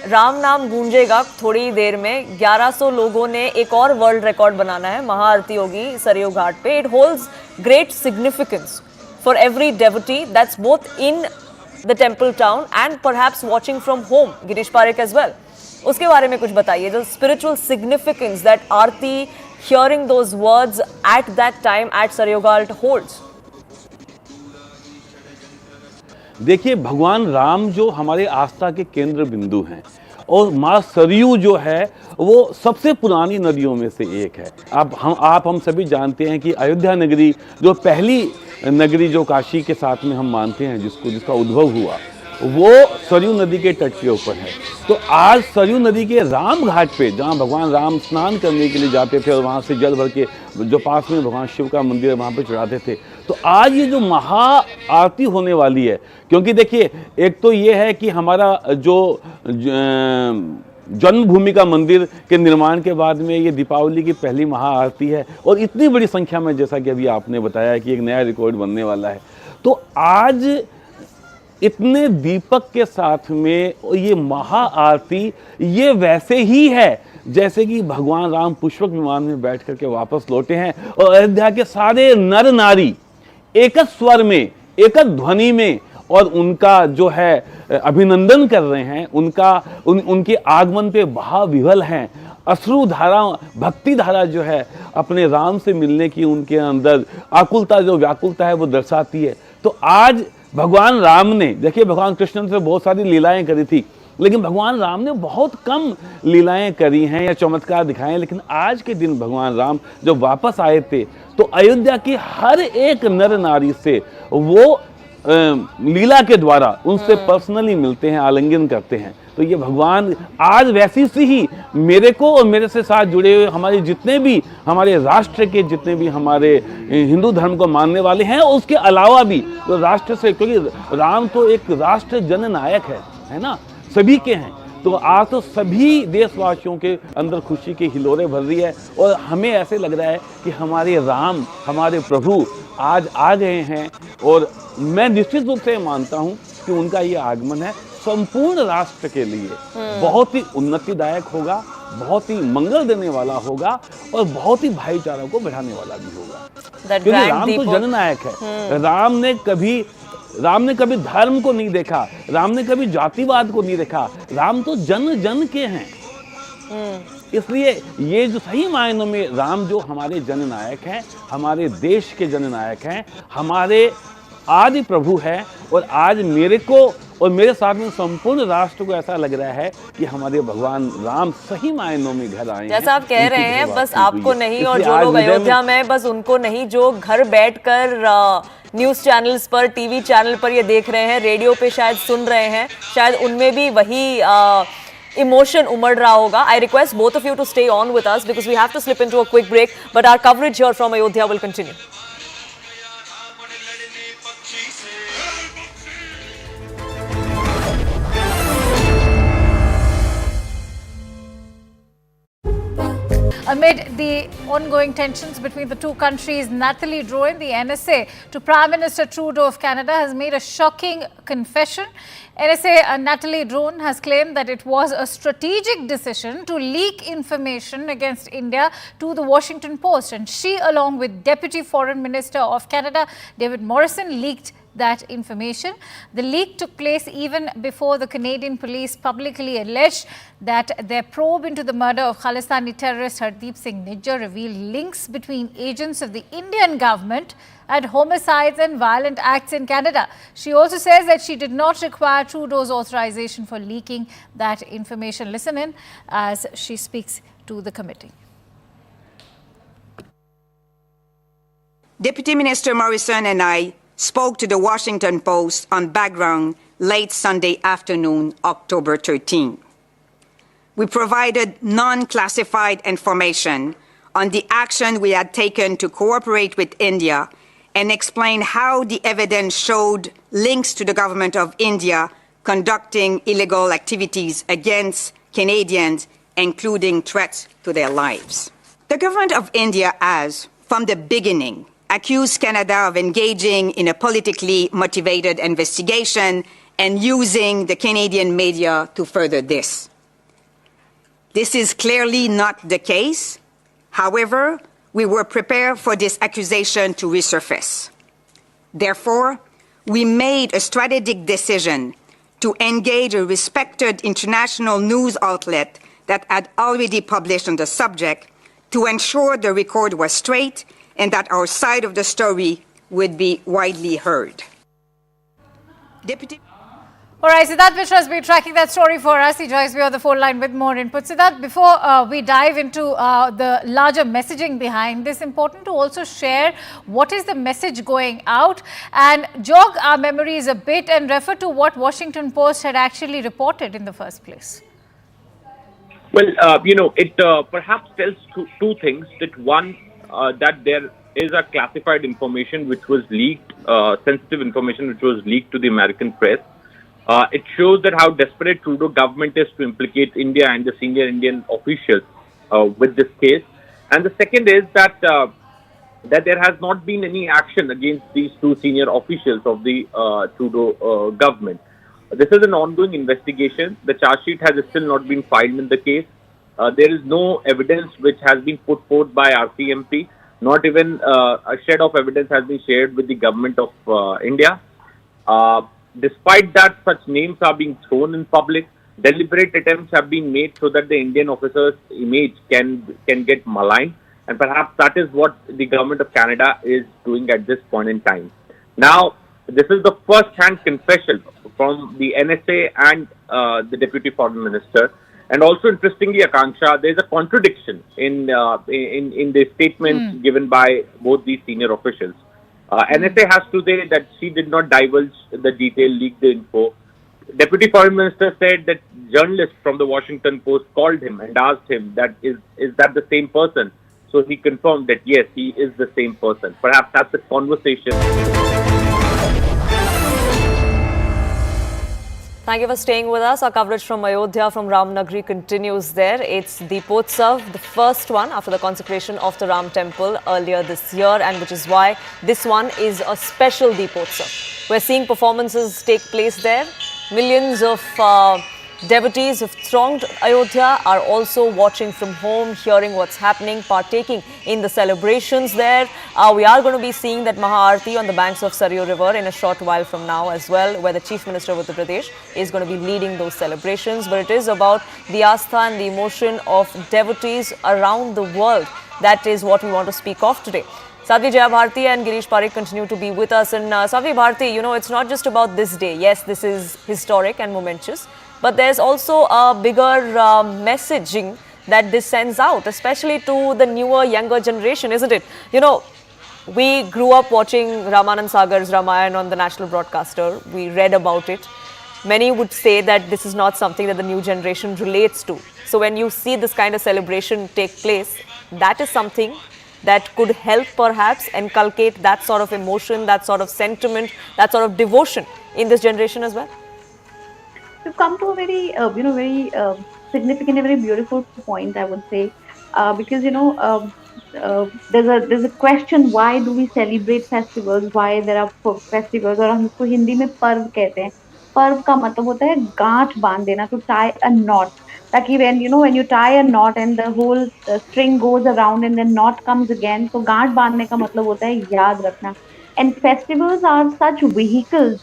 Ram नाम गूंजेगा थोड़ी देर में। 1100 लोगों ने एक और वर्ल्ड रिकॉर्ड बनाना है, महाआरती होगी सरयू घाट पे। It holds great significance for every devotee that's both in the temple town and perhaps watching from home, Girish Parekh as well. उसके बारे में कुछ बताइए, जो spiritual significance that aarti, hearing those words at that time at Saryu Ghat holds. देखिए, भगवान राम जो हमारे आस्था के केंद्र बिंदु हैं, और माँ सरयू जो है वो सबसे पुरानी नदियों में से एक है। आप हम सभी जानते हैं कि अयोध्या नगरी जो पहली नगरी जो काशी के साथ में हम मानते हैं, जिसका उद्भव हुआ, वो सरयू नदी के तट के ऊपर है। तो आज सरयू नदी के राम घाट पे, जहाँ भगवान राम स्नान करने के लिए जाते थे और वहाँ से जल भर के जो पास में भगवान शिव का मंदिर है वहाँ पे चढ़ाते थे, तो आज ये जो महा आरती होने वाली है, क्योंकि देखिए, एक तो ये है कि हमारा जो जन्मभूमि का मंदिर के निर्माण के बाद में ये दीपावली की पहली महा आरती है, और इतनी बड़ी संख्या में, जैसा कि अभी आपने बताया कि एक नया रिकॉर्ड बनने वाला है। तो आज इतने दीपक के साथ में ये महा आरती, ये वैसे ही है जैसे कि भगवान राम पुष्पक विमान में बैठ करके वापस लौटे हैं, और अयोध्या के सारे नर नारी एक स्वर में, एक ध्वनि में, और उनका जो है अभिनंदन कर रहे हैं, उनके आगमन पे भाव-विह्वल हैं। अश्रु धारा, भक्ति धारा जो है अपने राम से मिलने की उनके अंदर आकुलता, जो व्याकुलता है, वो दर्शाती है। तो आज भगवान राम ने, देखिए, भगवान कृष्ण ने बहुत सारी लीलाएं करी थी, लेकिन भगवान राम ने बहुत कम लीलाएं करी हैं या चमत्कार दिखाए हैं। लेकिन आज के दिन भगवान राम जब वापस आए थे, तो अयोध्या की हर एक नर नारी से वो लीला के द्वारा उनसे पर्सनली मिलते हैं, आलिंगन करते हैं। तो ये भगवान आज वैसी सी ही मेरे को और मेरे से साथ जुड़े हुए हमारे जितने भी, हमारे राष्ट्र के जितने भी हमारे हिंदू धर्म को मानने वाले हैं, उसके अलावा भी तो राष्ट्र से, क्योंकि राम तो एक राष्ट्र जननायक है ना, सभी के हैं। तो आज तो सभी देशवासियों के अंदर खुशी के हिलोरे भर रही है, और हमें ऐसे लग रहा है कि हमारे राम, हमारे प्रभु आज आ गए हैं। और मैं निश्चित रूप से मानता हूं कि उनका ये आगमन है संपूर्ण राष्ट्र के लिए बहुत ही उन्नतिदायक होगा, बहुत ही मंगल देने वाला होगा, और बहुत ही भाईचारा को बढ़ाने वाला भी होगा। क्योंकि राम तो जननायक है। राम ने कभी धर्म को नहीं देखा, राम ने कभी जातिवाद को नहीं देखा, राम तो जन जन के हैं। इसलिए ये जो सही मायनों में राम जो हमारे जननायक हैं, हमारे देश के जननायक हैं, हमारे आदि प्रभु है, और आज मेरे को और मेरे साथ में संपूर्ण राष्ट्र को ऐसा लग रहा है कि हमारे भगवान राम सही मायनों में घर आए हैं। जैसा आप कह रहे हैं, बस आपको नहीं और जो आज लोग अयोध्या में, बस उनको नहीं, जो घर बैठकर न्यूज चैनल्स पर, टीवी चैनल पर ये देख रहे हैं, रेडियो पे शायद सुन रहे हैं, शायद उनमें भी वही इमोशन उमड़ रहा होगा. I request both of you to stay on with us because we have to slip into a quick break, but our coverage here from Ayodhya will continue. Amid the ongoing tensions between the two countries, Nathalie Drouin, the NSA, to Prime Minister Trudeau of Canada, has made a shocking confession. NSA Nathalie Drouin has claimed that it was a strategic decision to leak information against India to the Washington Post, and she, along with Deputy Foreign Minister of Canada David Morrison, leaked that information. The leak took place even before the Canadian police publicly alleged that their probe into the murder of Khalistani terrorist Hardeep Singh Nijjar revealed links between agents of the Indian government and homicides and violent acts in Canada. She also says that she did not require Trudeau's authorization for leaking that information. Listen in as she speaks to the committee. Deputy Minister Morrison and I spoke to the Washington Post on background late Sunday afternoon, October 13. We provided non-classified information on the action we had taken to cooperate with India and explained how the evidence showed links to the government of India conducting illegal activities against Canadians, including threats to their lives. The government of India has, from the beginning, accused Canada of engaging in a politically motivated investigation and using the Canadian media to further this. This is clearly not the case. However, we were prepared for this accusation to resurface. Therefore, we made a strategic decision to engage a respected international news outlet that had already published on the subject to ensure the record was straight and that our side of the story would be widely heard. Deputy. All right, Siddharth Mishra has been tracking that story for us. He joins me on the phone line with more input. Siddharth, before we dive into the larger messaging behind this, important to also share what is the message going out and jog our memories a bit and refer to what Washington Post had actually reported in the first place. Well, it perhaps tells two things. That one, that there is a classified information which was leaked, sensitive information which was leaked to the American press. It shows that how desperate Trudeau government is to implicate India and the senior Indian officials with this case. And the second is that that there has not been any action against these two senior officials of the Trudeau government. This is an ongoing investigation. The charge sheet has still not been filed in the case. There is no evidence which has been put forth by RCMP. Not even a shred of evidence has been shared with the government of India. Despite that, such names are being thrown in public. Deliberate attempts have been made so that the Indian officer's image can get maligned. And perhaps that is what the government of Canada is doing at this point in time. Now, this is the first-hand confession from the NSA and the Deputy Foreign Minister. And also, interestingly, Akanksha, there is a contradiction in the statements given by both these senior officials. NSA has to say that she did not divulge the detailed leaked info. Deputy Foreign Minister said that journalists from the Washington Post called him and asked him that is that the same person? So he confirmed that yes, he is the same person. Perhaps that's the conversation. Thank you for staying with us. Our coverage from Ayodhya, from Ramnagri, continues there. It's Deepotsav, the first one after the consecration of the Ram temple earlier this year, and which is why this one is a special Deepotsav. We're seeing performances take place there. Millions of devotees who've thronged Ayodhya are also watching from home, hearing what's happening, partaking in the celebrations there. We are going to be seeing that Mahyuti on the banks of Saryu River in a short while from now as well, where the Chief Minister of Uttar Pradesh is going to be leading those celebrations. But it is about the astha and the emotion of devotees around the world. That is what we want to speak of today. Sadhvi Jayabharti and Girish Parikh continue to be with us. And Sadhvi Bharti, it's not just about this day. Yes, this is historic and momentous, but there's also a bigger messaging that this sends out, especially to the newer, younger generation, isn't it? We grew up watching Ramanand Sagar's Ramayana on the national broadcaster. We read about it. Many would say that this is not something that the new generation relates to. So when you see this kind of celebration take place, that is something that could help perhaps inculcate that sort of emotion, that sort of sentiment, that sort of devotion in this generation as well. We've come to a very, very significant, a very beautiful point, I would say, because there's a question: why do we celebrate festivals? Why there are festivals? और हम इसको हिंदी में पर्व कहते हैं. पर्व का मतलब होता है गांठ बांध देना, to tie a knot. ताकि when you tie a knot and the whole string goes around and then knot comes again, तो गांठ बांधने का मतलब होता है याद रखना. And festivals are such vehicles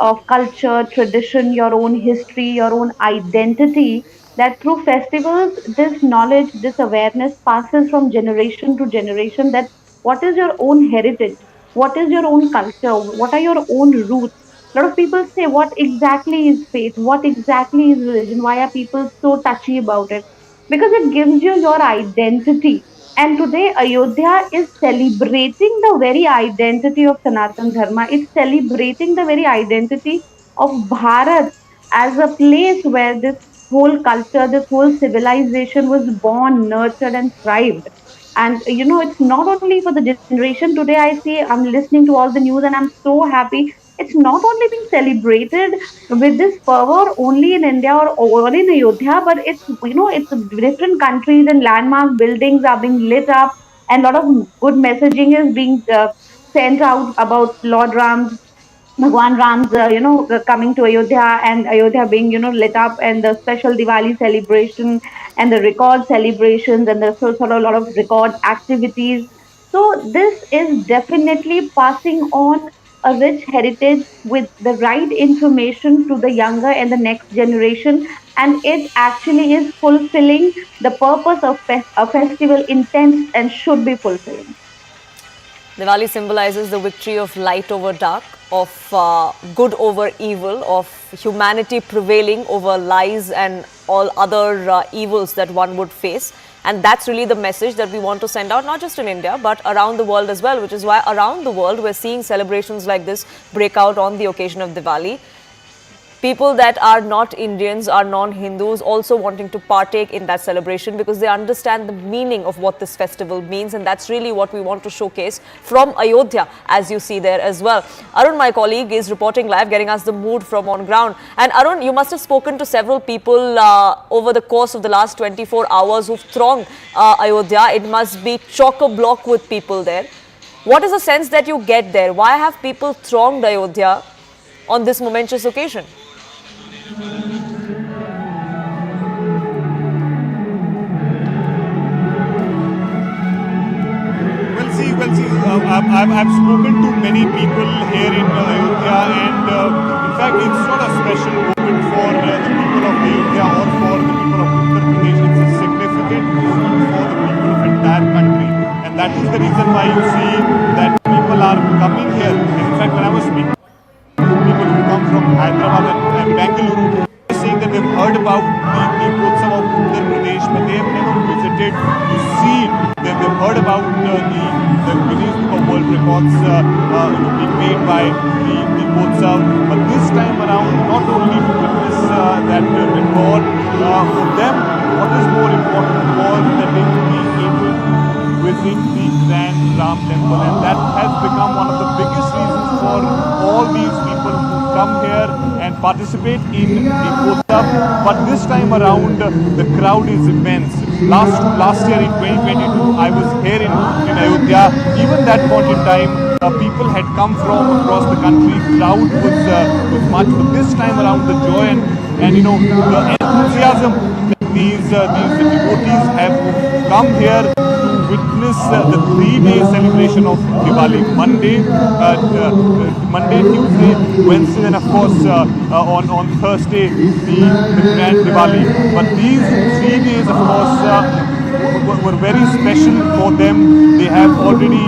of culture, tradition, your own history, your own identity, that through festivals, this knowledge, this awareness passes from generation to generation, that what is your own heritage, what is your own culture, what are your own roots. A lot of people say, what exactly is faith, what exactly is religion, why are people so touchy about it? Because it gives you your identity. And today, Ayodhya is celebrating the very identity of Sanatan Dharma. It's celebrating the very identity of Bharat as a place where this whole culture, this whole civilization was born, nurtured, and thrived. And it's not only for the generation today. I see, I'm listening to all the news and I'm so happy. It's not only being celebrated with this fervor only in India or in Ayodhya, but it's different countries and landmark buildings are being lit up, and a lot of good messaging is being sent out about Lord Ram's Bhagwan Ram's, coming to Ayodhya, and Ayodhya being, lit up, and the special Diwali celebration and the record celebrations and the sort of a lot of record activities. So this is definitely passing on a rich heritage with the right information to the younger and the next generation, and it actually is fulfilling the purpose of a festival intents and should be fulfilling. Diwali symbolizes the victory of light over dark, of good over evil, of humanity prevailing over lies and all other evils that one would face. And that's really the message that we want to send out, not just in India, but around the world as well, which is why around the world we're seeing celebrations like this break out on the occasion of Diwali. People that are not Indians, are non-Hindus, also wanting to partake in that celebration because they understand the meaning of what this festival means, and that's really what we want to showcase from Ayodhya, as you see there as well. Arun, my colleague, is reporting live, getting us the mood from on ground. And Arun, you must have spoken to several people over the course of the last 24 hours who've thronged Ayodhya. It must be chock-a-block with people there. What is the sense that you get there? Why have people thronged Ayodhya on this momentous occasion? Well, see, I've spoken to many people here in Ayodhya, and in fact, it's not a special moment for the people of Ayodhya or for the people of Uttar Pradesh. It's a significant moment for the people of entire country, and that is the reason why you see that people are coming here. And in fact, when I was speaking to people who come from Hyderabad and Bengaluru, saying that they've heard about the Deepotsav of Uttar Pradesh, but they have never visited to see it. They've heard about the Guinness Book of World Records being made by the Deepotsav, but this time around, not only to witness that record, for them, what is more important was that they would be able to visit the Grand Ram Temple, and that has become one of the biggest reasons for all these people who come here and participate in Deepotsav. But this time around, the crowd is immense. Last year in 2022, I was here in Ayodhya. Even that point in time, people had come from across the country. Crowd was much, but this time around, the joy and the enthusiasm that these devotees have come here to witness the 3-day celebration of Diwali. Monday, Tuesday, Wednesday, and of course on Thursday the Grand Diwali. But these 3 days, of course, were very special for them. They have already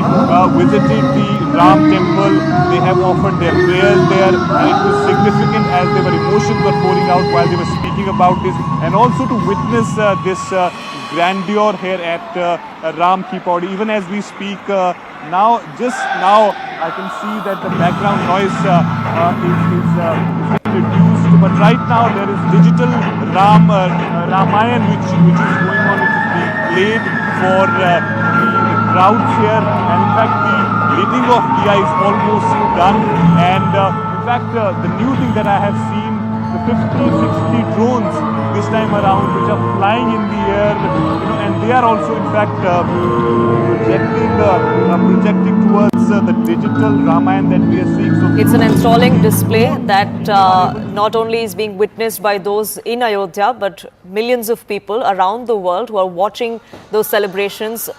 visited the Ram temple. They have offered their prayers there, and it was significant as their emotions were pouring out while they were speaking about this, and also to witness this grandeur here at Ram Ki Pauri. Even as we speak just now, I can see that the background noise is reduced. But right now there is digital Ramayan which is going on, which is being played for the crowds here. And in fact, the lighting of Diya is almost done. And in fact, the new thing that I have seen, the 50-60 drones this time around, which are flying in the air, and they are also in fact projecting towards the digital Ramayan that we are seeing. So it's an enthralling display that not only is being witnessed by those in Ayodhya, but millions of people around the world who are watching those celebrations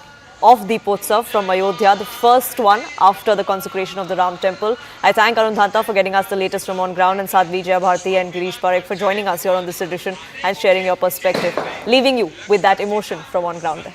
of Deepotsav from Ayodhya, the first one after the consecration of the Ram temple. I thank Arun Dhanta for getting us the latest from on ground, and Sadhvi Jayabharti and Girish Parekh for joining us here on this edition and sharing your perspective, leaving you with that emotion from on ground there.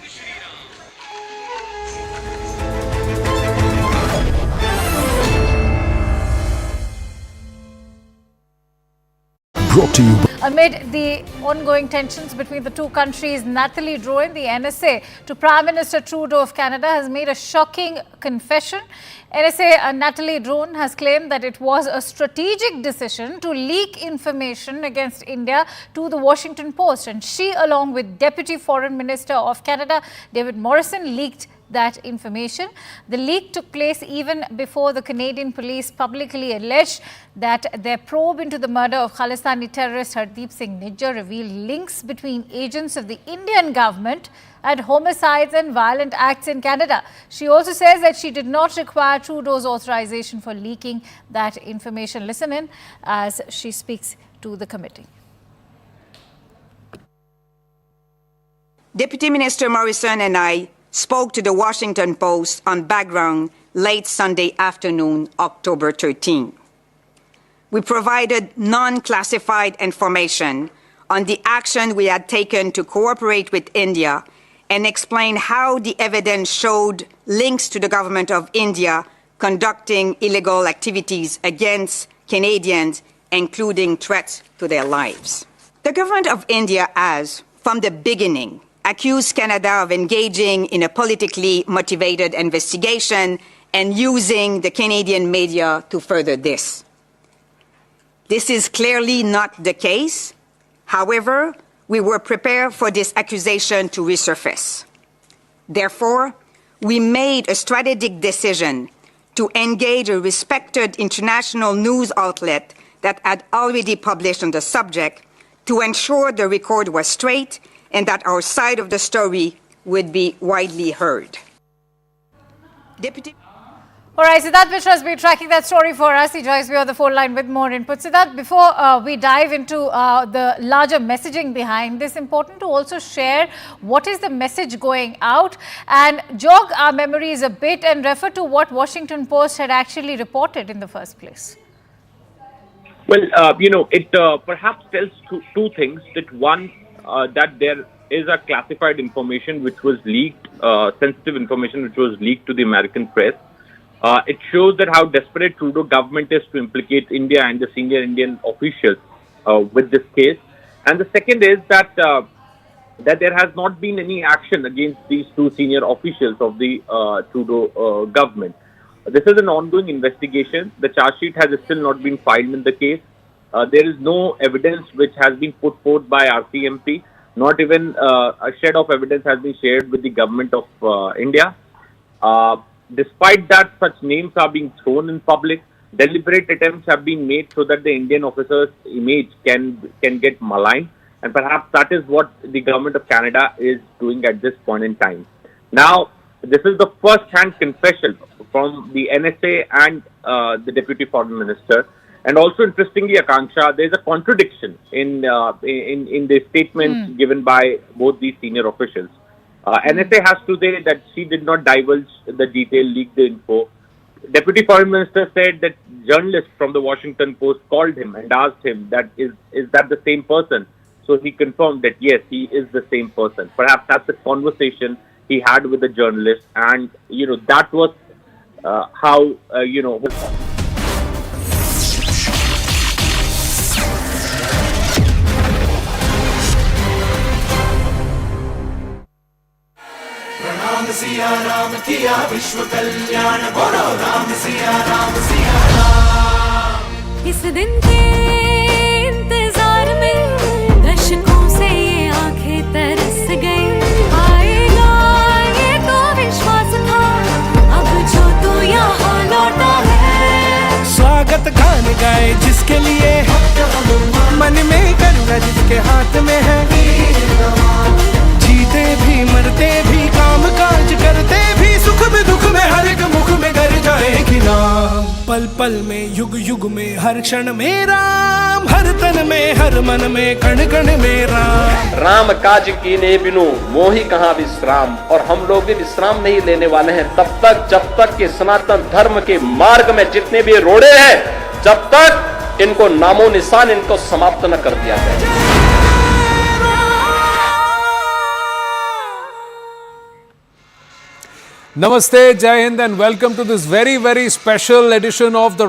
Brought to you by Amid the ongoing tensions between the two countries, Nathalie Drouin, the NSA to Prime Minister Trudeau of Canada, has made a shocking confession. NSA Nathalie Drouin has claimed that it was a strategic decision to leak information against India to the Washington Post, and she, along with Deputy Foreign Minister of Canada David Morrison, leaked that information. The leak took place even before the Canadian police publicly alleged that their probe into the murder of Khalistani terrorist Hardeep Singh Nijjar revealed links between agents of the Indian government and homicides and violent acts in Canada. She also says that she did not require Trudeau's authorization for leaking that information. Listen in as she speaks to the committee. Deputy Minister Morrison and I spoke to the Washington Post on background late Sunday afternoon, October 13. We provided non-classified information on the action we had taken to cooperate with India and explained how the evidence showed links to the government of India conducting illegal activities against Canadians, including threats to their lives. The government of India has, from the beginning, accused Canada of engaging in a politically motivated investigation and using the Canadian media to further this. This is clearly not the case. However, we were prepared for this accusation to resurface. Therefore, we made a strategic decision to engage a respected international news outlet that had already published on the subject to ensure the record was straight and that our side of the story would be widely heard. Deputy. All right, Siddharth Mishra has been tracking that story for us. He joins me on the phone line with more input. Siddharth, before we dive into the larger messaging behind this, important to also share what is the message going out and jog our memories a bit and refer to what Washington Post had actually reported in the first place. Well, it perhaps tells two things. That one, that there is a classified information which was leaked, sensitive information which was leaked to the American press. It shows that how desperate Trudeau government is to implicate India and the senior Indian officials with this case. And the second is that that there has not been any action against these two senior officials of the Trudeau government. This is an ongoing investigation. The charge sheet has still not been filed in the case. There is no evidence which has been put forth by RCMP. Not even a shred of evidence has been shared with the government of India. Despite that, such names are being thrown in public. Deliberate attempts have been made so that the Indian officer's image can get maligned. And perhaps that is what the government of Canada is doing at this point in time. Now, this is the first-hand confession from the NSA and the Deputy Foreign Minister. And also, interestingly, Akanksha, there is a contradiction in the statements given by both these senior officials. NSA has to say that she did not divulge the detail, leak the info. Deputy Foreign Minister said that journalists from the Washington Post called him and asked him that is that the same person. So he confirmed that yes, he is the same person. Perhaps that's the conversation he had with the journalist, and that was how Ram Siya Ram किया विश्व कल्याण बोलो राम सिया राम। इस दिन के इंतजार में दशकों से ये आंखें तरस गई, आएगा ये तो विश्वास था, अब जो तू यहाँ लौटा है। स्वागत गान गाए जिसके लिए मन में गंगा जिसके हाथ में है, जीते भी मरते भी काम काज करते भी, सुख में दुख में हर एक मुख में गर जाएगी नाम। पल पल में युग युग में हर क्षण में राम, हर तन में हर मन में कण कण में राम। राम काज कीने बिनु मोहि कहाँ विश्राम, और हम लोग भी विश्राम नहीं लेने वाले हैं तब तक जब तक कि सनातन धर्म के मार्ग में जितने भी रोड़े हैं, जब तक इनको नामो निशान इनको समाप्त न कर दिया जाए। Namaste, Jai Hind, and welcome to this very, very special edition of the